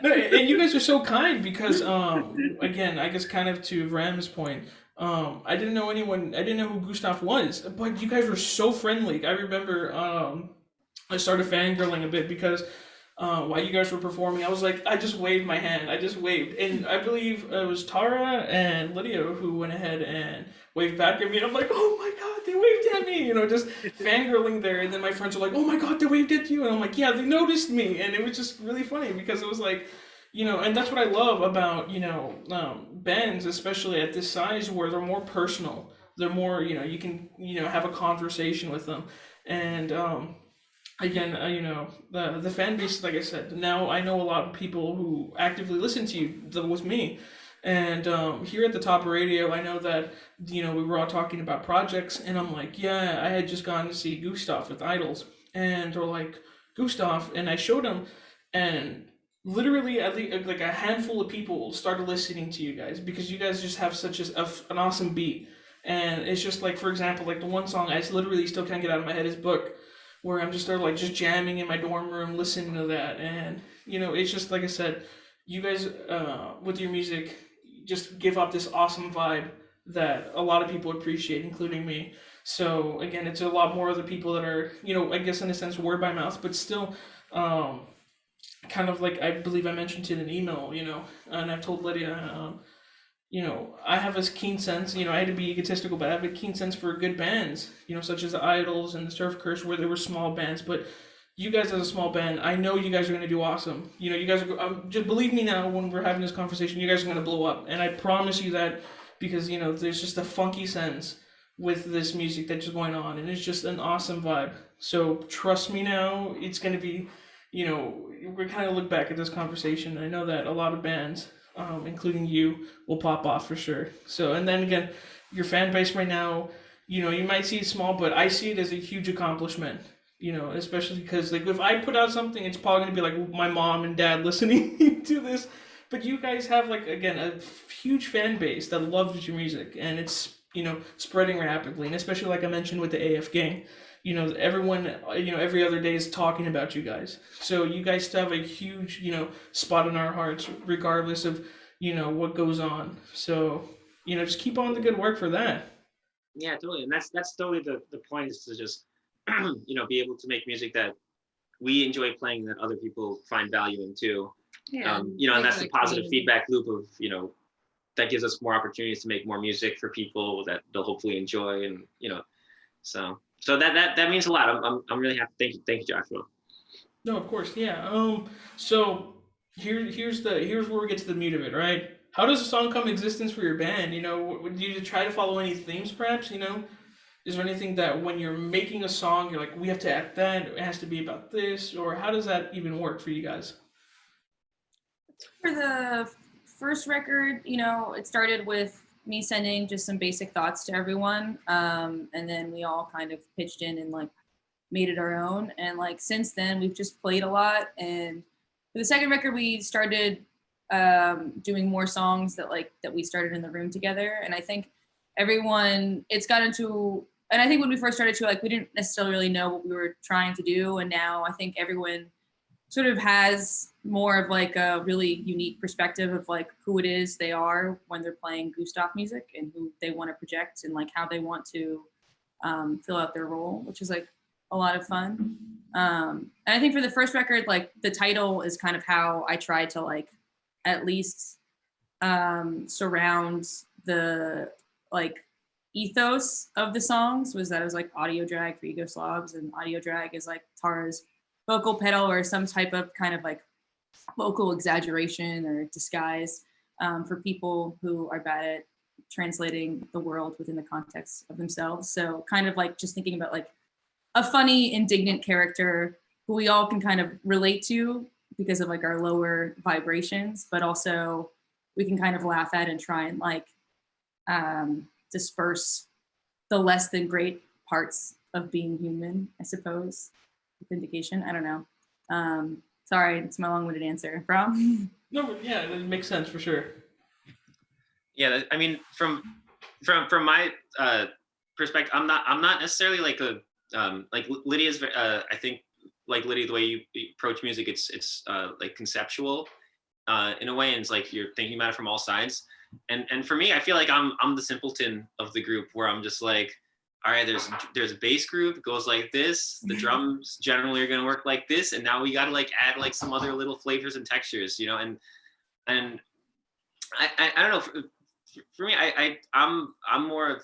No, and you guys are so kind because, again, I guess kind of to Vram's point, I didn't know who Gustaf was, but you guys were so friendly. I remember I started fangirling a bit because while you guys were performing, I just waved my hand. And I believe it was Tara and Lydia who went ahead and waved back at me. And I'm like, oh my God, they waved at me, just fangirling there. And then my friends were like, oh my God, they waved at you. And I'm like, yeah, they noticed me. And it was just really funny because it was like, and that's what I love about, bands, especially at this size where they're more personal. They're more, you can, have a conversation with them. And, again, the fan base, like I said, now I know a lot of people who actively listen to you, that was me. And here at the Top Radio, I know that, we were all talking about projects, and I'm like, yeah, I had just gone to see Gustaf with Idols. And they're like, Gustaf, and I showed them, and literally at least like a handful of people started listening to you guys because you guys just have such an awesome beat. And it's just like, for example, like the one song I literally still can't get out of my head is Book, where I'm just there like just jamming in my dorm room listening to that. And it's just like I said, you guys with your music just give up this awesome vibe that a lot of people appreciate, including me. So again, it's a lot more of the people that are, I guess in a sense word by mouth, but still kind of like I believe I mentioned in an email, and I've told Lydia, I have a keen sense, I had to be egotistical, but I have a keen sense for good bands, such as the Idols and the Surf Curse, where they were small bands. But you guys as a small band, I know you guys are going to do awesome. You guys are, just believe me now when we're having this conversation, you guys are going to blow up. And I promise you that because, there's just a funky sense with this music that's going on. And it's just an awesome vibe. So trust me now, it's going to be, we're kind of look back at this conversation. I know that a lot of bands, including you, will pop off for sure. So, and then again, your fan base right now, you might see it small, but I see it as a huge accomplishment, especially because like if I put out something, it's probably going to be like my mom and dad listening to this. But you guys have like, again, a huge fan base that loves your music, and it's, spreading rapidly. And especially like I mentioned with the AF gang, everyone, every other day is talking about you guys. So you guys still have a huge, spot in our hearts, regardless of, what goes on. So, just keep on the good work for that. Yeah, totally. And that's totally the point, is to just, be able to make music that we enjoy playing, that other people find value in too. Yeah. And that's the positive feedback loop of, that gives us more opportunities to make more music for people that they'll hopefully enjoy. And, so that means a lot. I'm really happy. Thank you, Joshua. No, of course, yeah. So here's where we get to the meat of it, right? How does a song come existence for your band? Do you try to follow any themes, perhaps? Is there anything that when you're making a song, you're like, we have to act that, it has to be about this, or how does that even work for you guys? For the first record, it started with me sending just some basic thoughts to everyone, and then we all kind of pitched in and like made it our own. And like since then, we've just played a lot. And for the second record, we started doing more songs that we started in the room together. And I think it's gotten to, and I think when we first started to, like, we didn't necessarily really know what we were trying to do. And now I think everyone sort of has more of like a really unique perspective of like who it is they are when they're playing Gustaf music, and who they want to project, and like how they want to fill out their role, which is like a lot of fun. And I think for the first record, like the title is kind of how I tried to like at least surround the like ethos of the songs, was that it was like audio drag for ego slobs, and audio drag is like Tara's vocal pedal or some type of kind of like vocal exaggeration or disguise for people who are bad at translating the world within the context of themselves. So kind of like just thinking about like a funny, indignant character who we all can kind of relate to because of like our lower vibrations, but also we can kind of laugh at and try and like disperse the less than great parts of being human, I suppose. Vindication, I don't know. Sorry, it's my long-winded answer. Vram? No, but yeah, it makes sense for sure. Yeah, I mean, from my perspective, I'm not necessarily like a like Lydia's. I think like Lydia, the way you approach music, it's like conceptual in a way, and it's like you're thinking about it from all sides. And for me, I feel like I'm the simpleton of the group, where I'm just like, all right, there's a bass group, it goes like this, the drums generally are going to work like this, and now we got to like add like some other little flavors and textures, and I don't know, for me, I'm more of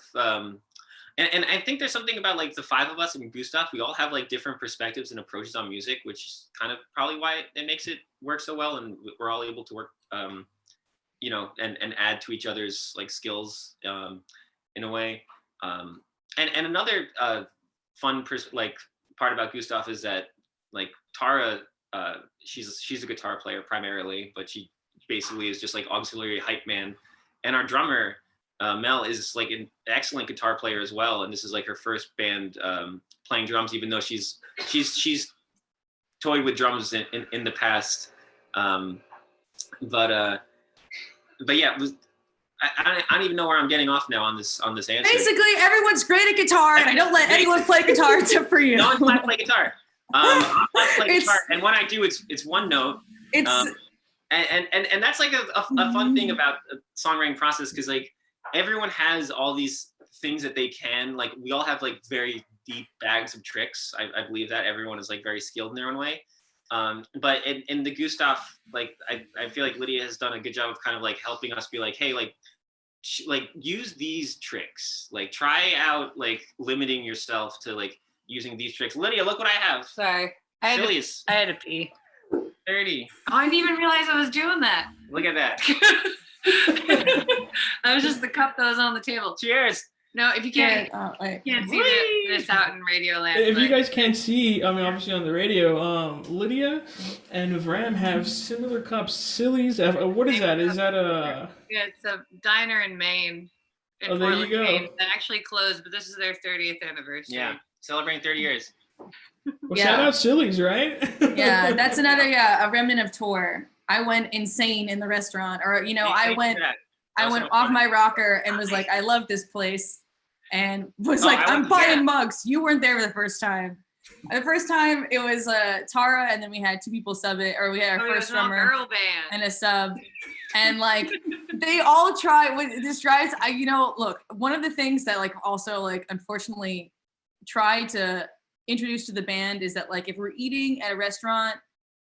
And I think there's something about like the five of us and Gustaf, we all have like different perspectives and approaches on music, which is kind of probably why it makes it work so well. And we're all able to work, you know, and add to each other's like skills in a way. And another fun like part about Gustaf is that like Tara, she's a guitar player primarily, but she basically is just like auxiliary hype man. And our drummer, Mel, is like an excellent guitar player as well. And this is like her first band playing drums, even though she's toyed with drums in the past. But yeah, it was, I don't even know where I'm getting off now on this answer. Basically, everyone's great at guitar, and I don't let anyone play guitar except for you. No one's allowed to play guitar. I'm allowed to play guitar, and when I do, it's one note. It's and that's like a fun thing about the songwriting process, because like everyone has all these things that they can, like we all have like very deep bags of tricks. I believe that everyone is like very skilled in their own way. But in the Gustaf, like I feel like Lydia has done a good job of kind of like helping us be like, hey, like use these tricks, like try out like limiting yourself to like using these tricks. Lydia, look what I have. Sorry. I had to pee. 30. Oh, I didn't even realize I was doing that. Look at that. That was just the cup that was on the table. Cheers. No, if you can't, wait. can't see this out in radio land. If you guys can't see, I mean, obviously on the radio, Lydia and Vram have similar cups. Sillies. What is that? Is that a? Yeah, it's a diner in Maine. In Oh, there you Portland, go. Maine, that actually closed, but this is their 30th anniversary. Yeah, celebrating 30 years. Well, shout out Sillies, right? Yeah, that's another a remnant of tour. I went insane in the restaurant, or I went off my rocker and was like, I love this place, and was I'm buying mugs. You weren't there the first time. The first time it was Tara, and then we had two people sub it, or we had our first drummer girl band and a sub, and like they all try. This drives. Look, one of the things that like also like unfortunately try to introduce to the band is that like if we're eating at a restaurant,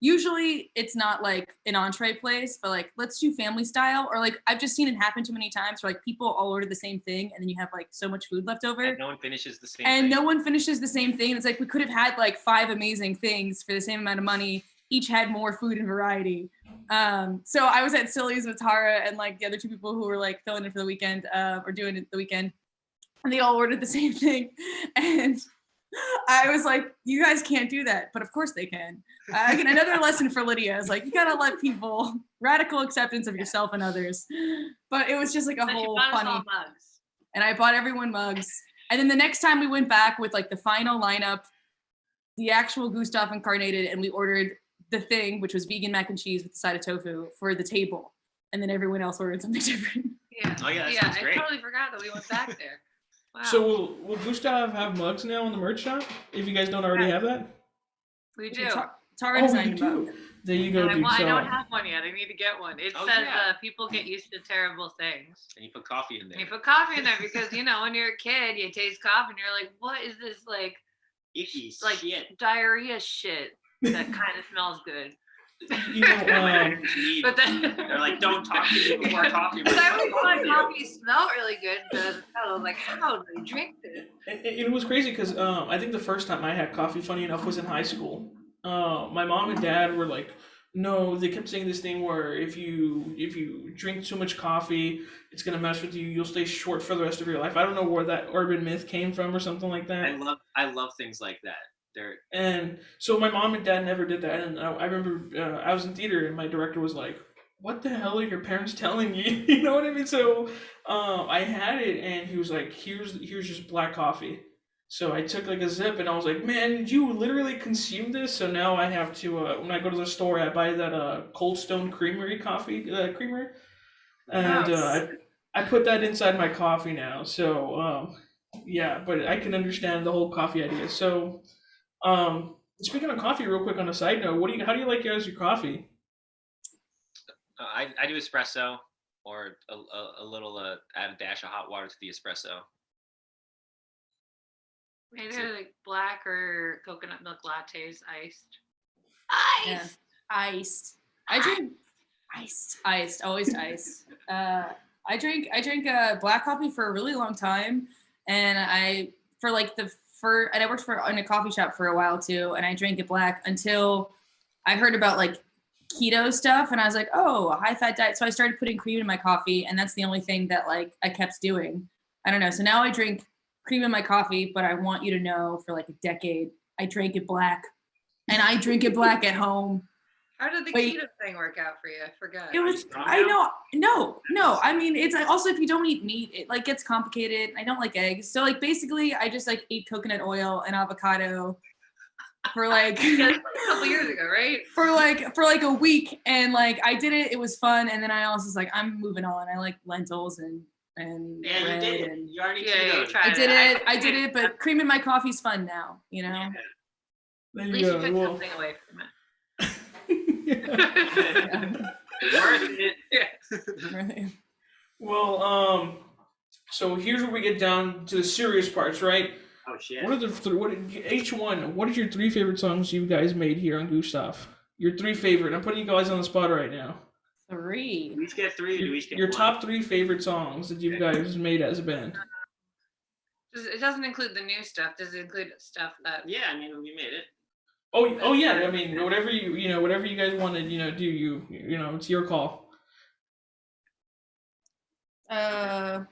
usually it's not like an entree place, but like let's do family style, or like I've just seen it happen too many times where like people all order the same thing and then you have like so much food left over And no one finishes the same and thing. no one finishes the same thing. It's like we could have had like 5 amazing things for the same amount of money, each had more food and variety. So I was at Silly's with Tara and like the other 2 people who were like filling in for the weekend or doing it the weekend, and they all ordered the same thing, and I was like, you guys can't do that, but of course they can. Again, another lesson for Lydia is like, you gotta let people, radical acceptance of yourself and others. But it was just like a whole funny, mugs. and I bought everyone mugs. And then the next time we went back with like the final lineup, the actual Gustaf incarnated, and we ordered the thing, which was vegan mac and cheese with a side of tofu for the table. And then everyone else ordered something different. Yeah. Oh yeah, that sounds great. I totally forgot that we went back there. Wow. So will Gustaf have mugs now in the merch shop? If you guys don't already have that? We do. Tara Oh, designed you a mug. do. There you go, dude. I So don't have one yet. I need to get one. It Oh, says yeah. people get used to terrible things. And you put coffee in there. And you put coffee in there because when you're a kid, you taste coffee and you're like, what is this like Icky like shit. diarrhea shit that kind of smells good? you know, But then They're like, don't talk to me before coffee. But I always thought coffee smelled really good because I was like, how do they drink this? it was crazy because I think the first time I had coffee, funny enough, was in high school. My mom and dad were like, no, they kept saying this thing where if you drink too much coffee, it's gonna mess with you. You'll stay short for the rest of your life. I don't know where that urban myth came from or something like that. I love things like that. And so my mom and dad never did that. And I remember I was in theater and my director was like, what the hell are your parents telling you? You know what I mean? So I had it and he was like, here's just black coffee. So I took like a sip and I was like, man, did you literally consume this? So now I have to, when I go to the store, I buy that Cold Stone Creamery coffee, creamer. And I put that inside my coffee now. So yeah, but I can understand the whole coffee idea. So speaking of coffee, real quick on a side note, how do you like your coffee? I do espresso, or a little add a dash of hot water to the espresso. Either like black or coconut milk lattes, iced. Yeah. Iced. I drink iced, always iced. I drank black coffee for a really long time, and I worked in a coffee shop for a while too, and I drank it black until I heard about like keto stuff, and I was like, oh, a high fat diet. So I started putting cream in my coffee, and that's the only thing that like I kept doing. I don't know. So now I drink cream in my coffee, but I want you to know for like a decade, I drank it black, and I drink it black at home. How did the keto thing work out for you? I forgot. It was, I know, no. I mean, it's also if you don't eat meat, it like gets complicated. I don't like eggs. So like basically I just like ate coconut oil and avocado for like a couple years ago, right? For like a week, and like I did it. It was fun, and then I also was like, I'm moving on. I like lentils and yeah, bread, you did it. and You already I did it. But cream in my coffee's fun now. You know. Yeah. At least you took something away from it. Worth it. Yeah. Right. Well, so here's where we get down to the serious parts, right? Oh shit. What are H1? What are your 3 favorite songs you guys made here on Gustaf? Your 3 favorite. I'm putting you guys on the spot right now. 3. Do we each get 3 or do we each get Your 1? top 3 favorite songs that you guys made as a band. It doesn't include the new stuff. Does it include stuff that? Yeah, I mean, we made it. Oh yeah. I mean, whatever you guys want to do. You know, it's your call. I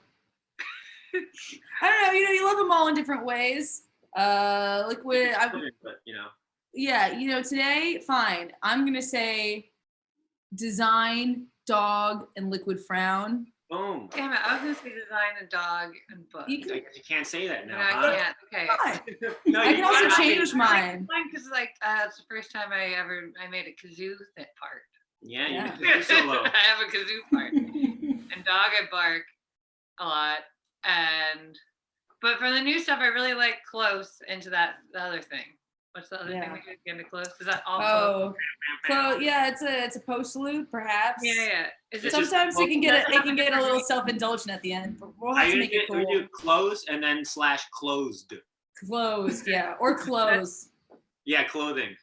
don't know. You love them all in different ways. Liquid. But Yeah. Today, fine. I'm gonna say Design, Dog, and Liquid Frown. Boom. Damn it! I was gonna say Design, a Dog, and Book. You You can't say that now. No, I huh? can't. Okay. Fine. No, I you can also can't. change mine. Because it's the first time I made a kazoo part. Yeah, Yeah. you did solo. I have a kazoo part. And Dog I bark a lot. But for the new stuff, I really like Close into the other thing. What's the other thing we could get into Close? Is that all? Oh, yeah, it's a postlude, perhaps. Yeah. Is it Sometimes it can get a little self-indulgent at the end, but we'll have to make it cool. We do close and then /closed. Closed, yeah, or clothes. Yeah, clothing.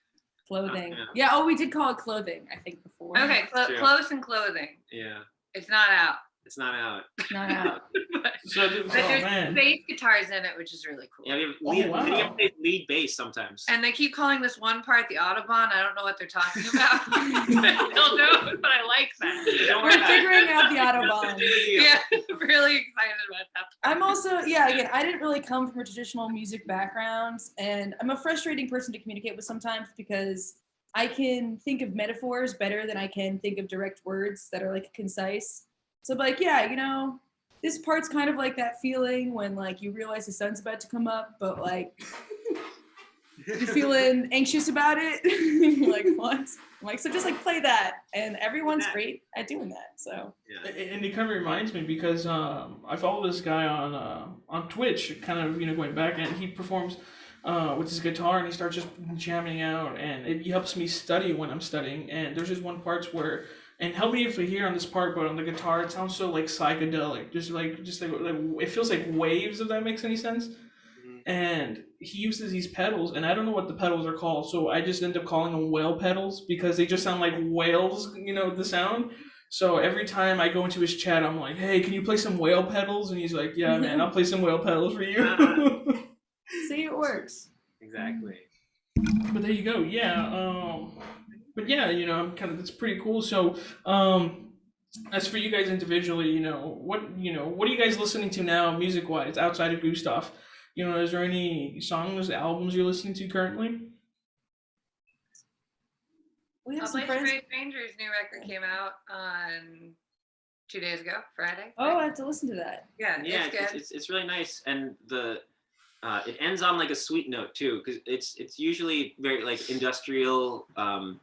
Clothing. Yeah. Yeah. Oh, we did call it clothing, I think, before. Okay, Close and Clothing. Yeah. It's not out. It's not out. Not out. But There's bass guitars in it, which is really cool. Yeah, Lydia wow. plays lead bass sometimes. And they keep calling this one part the Autobahn. I don't know what they're talking about. I don't know, but I like that. We're figuring out the Autobahn. Yeah, really excited about that. I'm also, again, I didn't really come from a traditional music background, and I'm a frustrating person to communicate with sometimes because I can think of metaphors better than I can think of direct words that are like concise. So like, this part's kind of like that feeling when like you realize the sun's about to come up, but like you're feeling anxious about it. You're like, what? I'm like, so just like play that, and everyone's great at doing that. So Yeah. And it kind of reminds me because I follow this guy on Twitch, kind of going back, and he performs with his guitar, and he starts just jamming out, and it helps me study when I'm studying. And there's just one parts where, and help me if you hear on this part, but on the guitar it sounds so like psychedelic, just like it feels like waves, if that makes any sense. Mm-hmm. And he uses these pedals, and I don't know what the pedals are called, so I just end up calling them whale pedals because they just sound like whales, the sound. So every time I go into his chat, I'm like, hey, can you play some whale pedals? And he's like, yeah, man, I'll play some whale pedals for you. see, it works. Exactly. But there you go. Yeah. But yeah, I'm that's pretty cool. So, as for you guys individually, what are you guys listening to now, music wise, outside of Gustaf? Is there any songs, albums you're listening to currently? We have I'll some Play friends. Stray Stranger's new record came out on 2 days ago, Friday. Oh, I have to listen to that. Yeah, Yeah, it's good. it's really nice, and it ends on like a sweet note too, because it's usually very like industrial, not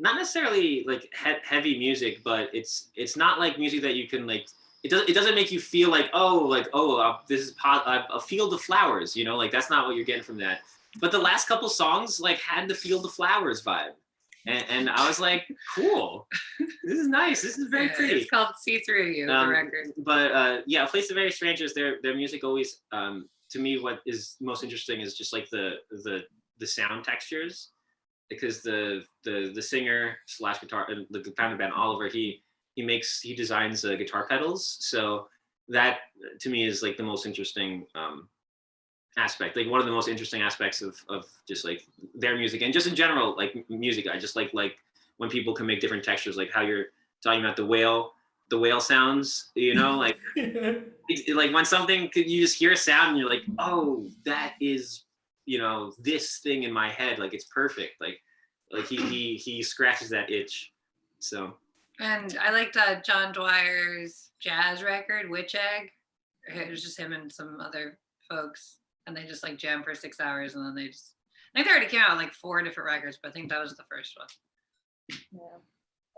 necessarily like heavy music, but it's not like music that you can like. It doesn't make you feel like this is a field of flowers, like that's not what you're getting from that. But the last couple songs like had the field of flowers vibe, and I was like, cool, this is nice, this is very pretty. It's called See Through You, the record. But yeah, Place of Very Strangers, their music always, to me, what is most interesting is just like the sound textures, because the singer / guitar and the founder band Oliver, he designs guitar pedals, so that to me is like the most interesting aspect, like one of the most interesting aspects of just like their music and just in general like music. I just like when people can make different textures, like how you're talking about the whale sounds, you know, like like when something you just hear a sound and you're like, oh, that is, you know, this thing in my head, like it's perfect, like he scratches that itch. So And I liked John Dwyer's jazz record, Witch Egg. It was just him and some other folks, and they just like jammed for 6 hours, and then I think they already came out like 4 different records, but I think that was the first one. Yeah.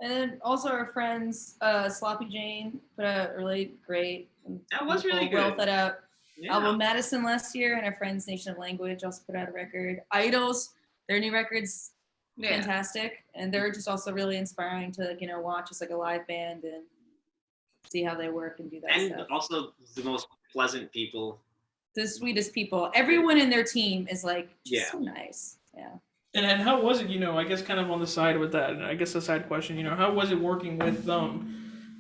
And then also our friends, Sloppy Jane put out a really great, that was really good. Well thought out Yeah. album Madison last year, and our friends Nation of Language also put out a record. Idols, their new record's fantastic, and they're just also really inspiring to, like, you know, watch as like a live band and see how they work and do that And stuff. also the most pleasant people. The sweetest people. Everyone in their team is like just Yeah. so nice. Yeah. And how was it, you know, I guess kind of on the side with that, and I guess a side question, you know, how was it working with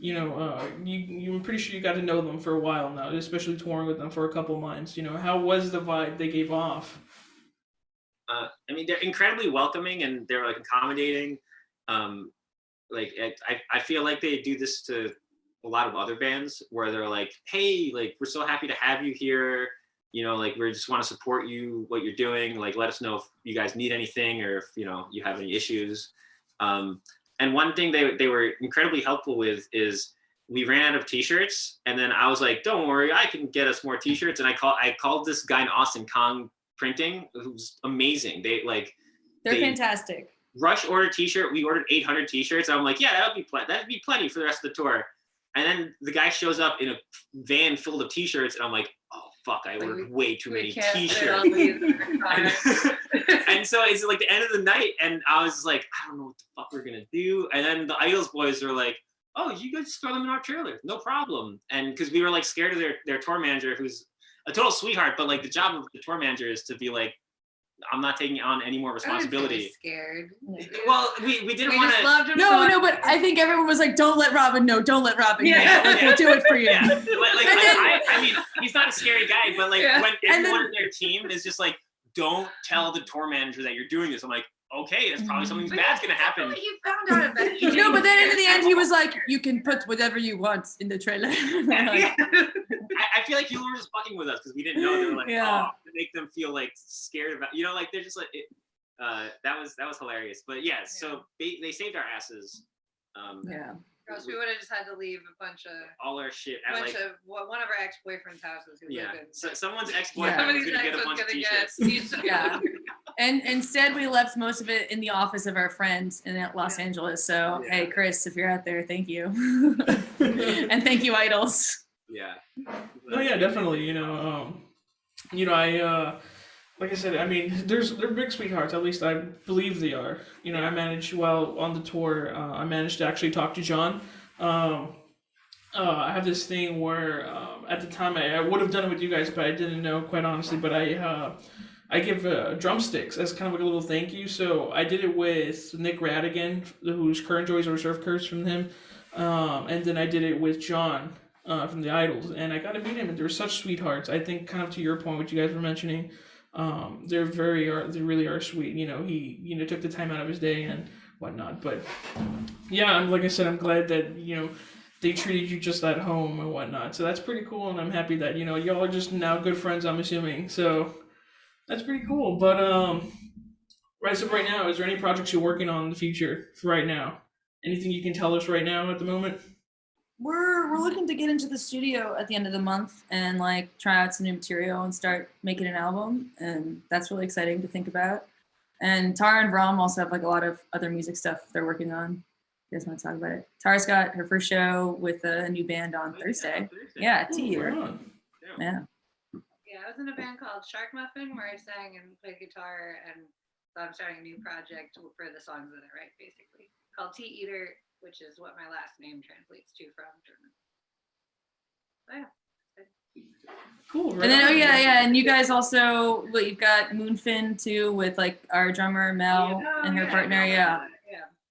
you know, I'm pretty sure you got to know them for a while now, especially touring with them for a couple months, you know, how was the vibe they gave off? I mean, they're incredibly welcoming and they're like accommodating. Like I feel like they do this to a lot of other bands where they're like, hey, like we're so happy to have you here. You know, like we just want to support you, what you're doing. Like let us know if you guys need anything or if, you know, you have any issues. And one thing they were incredibly helpful with is we ran out of t-shirts, and then I was like, don't worry, I can get us more t-shirts. And I called this guy in Austin, Kong Printing, who's amazing. They're fantastic. Rush ordered t-shirt. We ordered 800 t-shirts. I'm like, yeah, that'd be plenty for the rest of the tour. And then the guy shows up in a van filled of t-shirts, and I'm like, oh fuck, I ordered way too many t-shirts. And so it's like the end of the night, and I was like, I don't know what the fuck we're gonna do. And then the Idols boys are like, oh, you guys just throw them in our trailer, no problem. And because we were like scared of their tour manager, who's a total sweetheart, but like the job of the tour manager is to be like, I'm not taking on any more responsibility. Scared. Well, we didn't want to. No, but I think everyone was like, don't let Robin know. Don't let Robin know. Like, we'll do it for you. Yeah. I mean, he's not a scary guy, but like when everyone in their team is just like, don't tell the tour manager that you're doing this. I'm like, okay, that's probably something bad's gonna happen. He found out eventually. No, but then in the end, he was like, you can put whatever you want in the trailer. I feel like you were just fucking with us because we didn't know. They were like, oh, to make them feel like scared about, you know, like they're just like, that was hilarious. But yeah, so they saved our asses. Yeah. Or else we would have just had to leave a bunch of all our shit at one of our ex-boyfriends' houses. So someone's ex-boyfriend was gonna get a bunch of t-shirts. Yeah. And instead, we left most of it in the office of our friends in Los Angeles. So hey, Chris, if you're out there, thank you, and thank you, Idols. Yeah. Oh yeah, definitely. You know, I like I said, I mean, they're big sweethearts. At least I believe they are. You know, I managed while on the tour. I managed to actually talk to John. I have this thing where at the time I would have done it with you guys, but I didn't know, quite honestly. But I give drumsticks as kind of like a little thank you. So I did it with Nick Radigan, who's Current Joys or Surf Curse from him, and then I did it with John from the Idols, and I got to meet him, and they're such sweethearts. I think kind of to your point, what you guys were mentioning. They really are sweet. You know, he took the time out of his day and whatnot. But yeah, like I said, I'm glad that they treated you just at home and whatnot. So that's pretty cool, and I'm happy that y'all are just now good friends. I'm assuming. So that's pretty cool. But right. So right now, is there any projects you're working on in the future for right now? Anything you can tell us right now at the moment? We're looking to get into the studio at the end of the month and like try out some new material and start making an album, and that's really exciting to think about. And Tara and Vram also have like a lot of other music stuff they're working on. You guys want to talk about it? Tara's got her first show with a new band on Thursday. Yeah, T-Eater. Yeah. Yeah, I was in a band called Shark Muffin where I sang and played guitar, and so I'm starting a new project for the songs that I write, basically called T-Eater, which is what my last name translates to from German. So yeah. Cool. Right and then and you guys also you've got Moonfin too with like our drummer Mel and her partner. Yeah.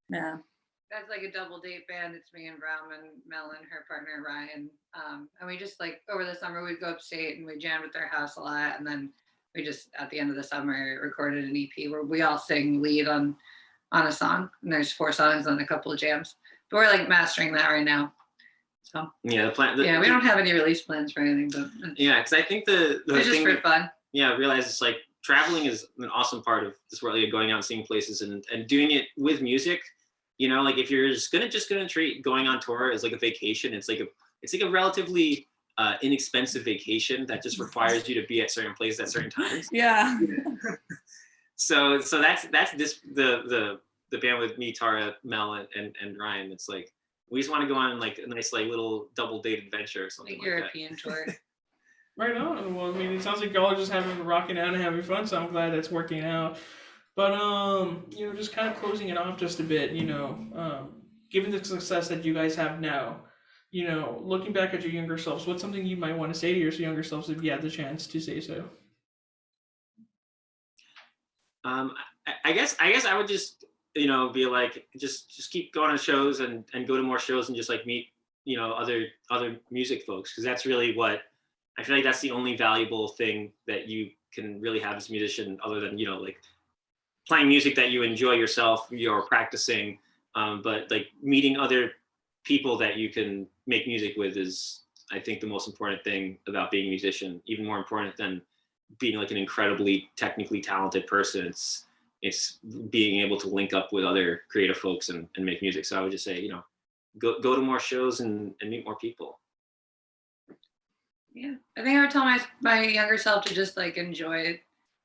That's like a double date band. It's me and Vram and Mel and her partner Ryan. And we just like over the summer we'd go upstate and we jammed at their house a lot. And then we just at the end of the summer recorded an EP where we all sing lead on a song. And there's 4 songs and a couple of jams. But we're like mastering that right now. So yeah, the plan. we don't have any release plans for anything, but Yeah, because I think the it's just thing for fun. yeah, I realize it's like traveling is an awesome part of this world, like going out and seeing places and doing it with music. You know, like if you're just gonna treat going on tour as like a vacation, it's like a relatively inexpensive vacation that just requires you to be at certain places at certain times. Yeah. So that's this the band with me, Tara, Mel, and Ryan. It's like we just want to go on like a nice like little double date adventure or something Like like European tour. Right on. Well, I mean, it sounds like y'all are just rocking out and having fun, so I'm glad that's working out. But you know, just kind of closing it off just a bit, you know, given the success that you guys have now, you know, looking back at your younger selves, what's something you might want to say to your younger selves if you had the chance to say so? I guess I would just, you know, be like just keep going on shows and go to more shows and just like meet, you know, other music folks, because that's really what I feel like that's the only valuable thing that you can really have as a musician, other than, you know, like playing music that you enjoy yourself, you're practicing, but like meeting other people that you can make music with is, I think, the most important thing about being a musician, even more important than being like an incredibly technically talented person. It's being able to link up with other creative folks and make music. So I would just say, you know, go to more shows and meet more people. Yeah, I think I would tell my younger self to just like enjoy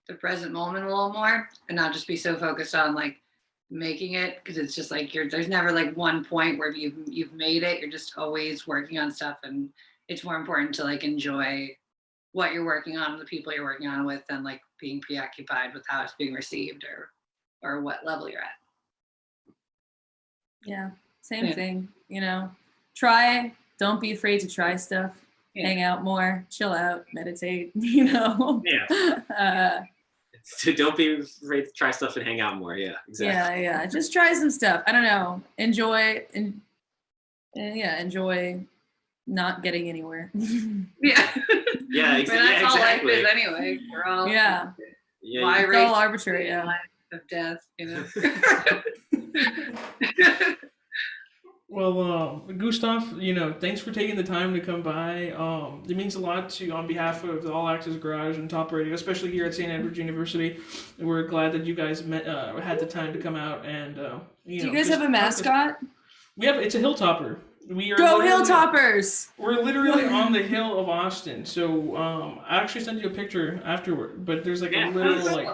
the present moment a little more and not just be so focused on like making it, because it's just like there's never like one point where you've made it. You're just always working on stuff, and it's more important to like enjoy what you're working on, the people you're working on with, than like being preoccupied with how it's being received or what level you're at. Yeah, same thing, you know, don't be afraid to try stuff. Hang out more, chill out, meditate, you know. Yeah. So don't be afraid to try stuff and hang out more. Yeah, exactly. Yeah. Just try some stuff. I don't know. Enjoy not getting anywhere. Yeah. Yeah, But that's all life is anyway. We're all It's all arbitrary. Yeah. Life of death, you know. Well, Gustaf, you know, thanks for taking the time to come by. It means a lot on behalf of the All Access Garage and Top Radio, especially here at St. Edward's University. We're glad that you guys had the time to come out and, Do you guys have a mascot? It's a hilltopper. We are Go Hilltoppers! We're literally on the hill of Austin. So I actually sent you a picture afterward, but there's like a little like.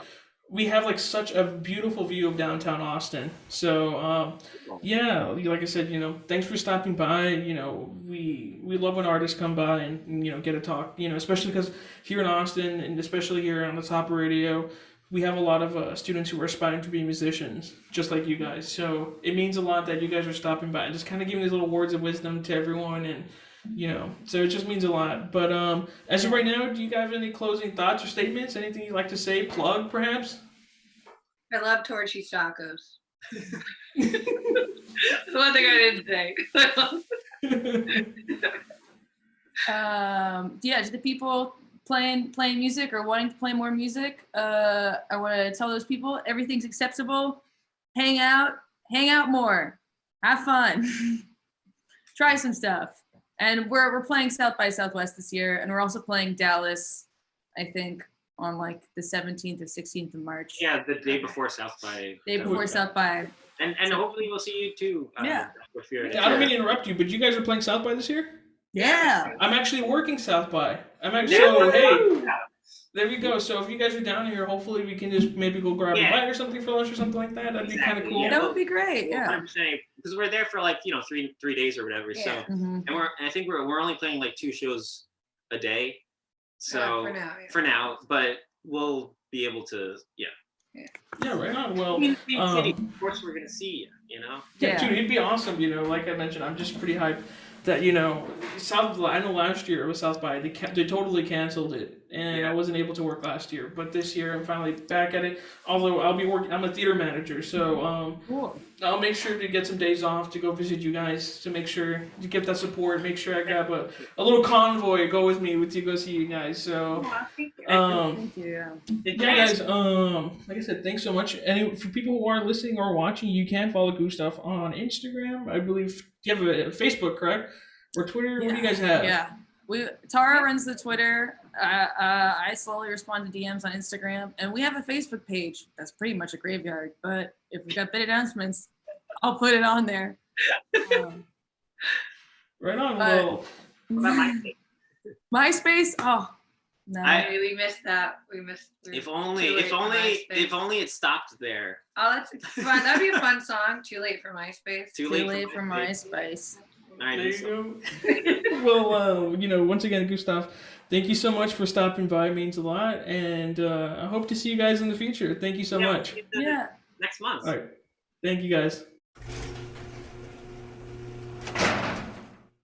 We have like such a beautiful view of downtown Austin. So yeah, like I said, you know, thanks for stopping by. You know, we love when artists come by and, you know, get a talk, you know, especially because here in Austin and especially here on the Top Radio, we have a lot of students who are aspiring to be musicians, just like you guys. So it means a lot that you guys are stopping by and just kind of giving these little words of wisdom to everyone, and you know, so it just means a lot. But as of right now, do you guys have any closing thoughts or statements? Anything you'd like to say? Plug, perhaps? I love Torchy's tacos. That's one thing I didn't say. To the people playing music or wanting to play more music, I want to tell those people everything's acceptable. Hang out more, have fun, try some stuff. And we're playing South by Southwest this year, and we're also playing Dallas, I think, on like the 17th or 16th of March. Yeah, the day before South by. South by. And hopefully we'll see you too. Yeah. I don't mean to interrupt you, but you guys are playing South by this year? Yeah. I'm actually working South by. Hey, there we go. So if you guys are down here, hopefully we can just maybe go grab a bite or something for lunch or something like that. That'd be kind of cool. That would be great. Yeah. 100%, because we're there for like, you know, three days or whatever. So and I think we're only playing like 2 shows a day. So for now, but we'll be able to Yeah, right on. Well, of course we're gonna see you, you know. Yeah, dude, it'd be awesome. You know, like I mentioned, I'm just pretty hyped. that I know last year it was South by, they totally canceled it, and I wasn't able to work last year. But this year I'm finally back at it. Although I'll be working, I'm a theater manager, so Cool. I'll make sure to get some days off to go visit you guys to make sure to get that support. Make sure I grab a little convoy go with me to go see you guys. So Thank you. yeah, guys. Like I said, thanks so much. And for people who are listening or watching, you can follow Gustaf on Instagram. I believe you have a Facebook, correct? Or Twitter? What do you guys have? Yeah. Tara runs the Twitter. I slowly respond to DMs on Instagram, and we have a Facebook page that's pretty much a graveyard. But if we got big announcements, I'll put it on there. Right on. But- Well, MySpace. Oh no. We missed that. If only Too late for MySpace. it stopped there. Oh, that's fun. That'd be a fun song. Too late for MySpace. Too Too late late for MySpace. I there know. you go. Well, once again, Gustaf, thank you so much for stopping by. It means a lot, and I hope to see you guys in the future. Thank you so much. Yeah. Next month. All right. Thank you, guys.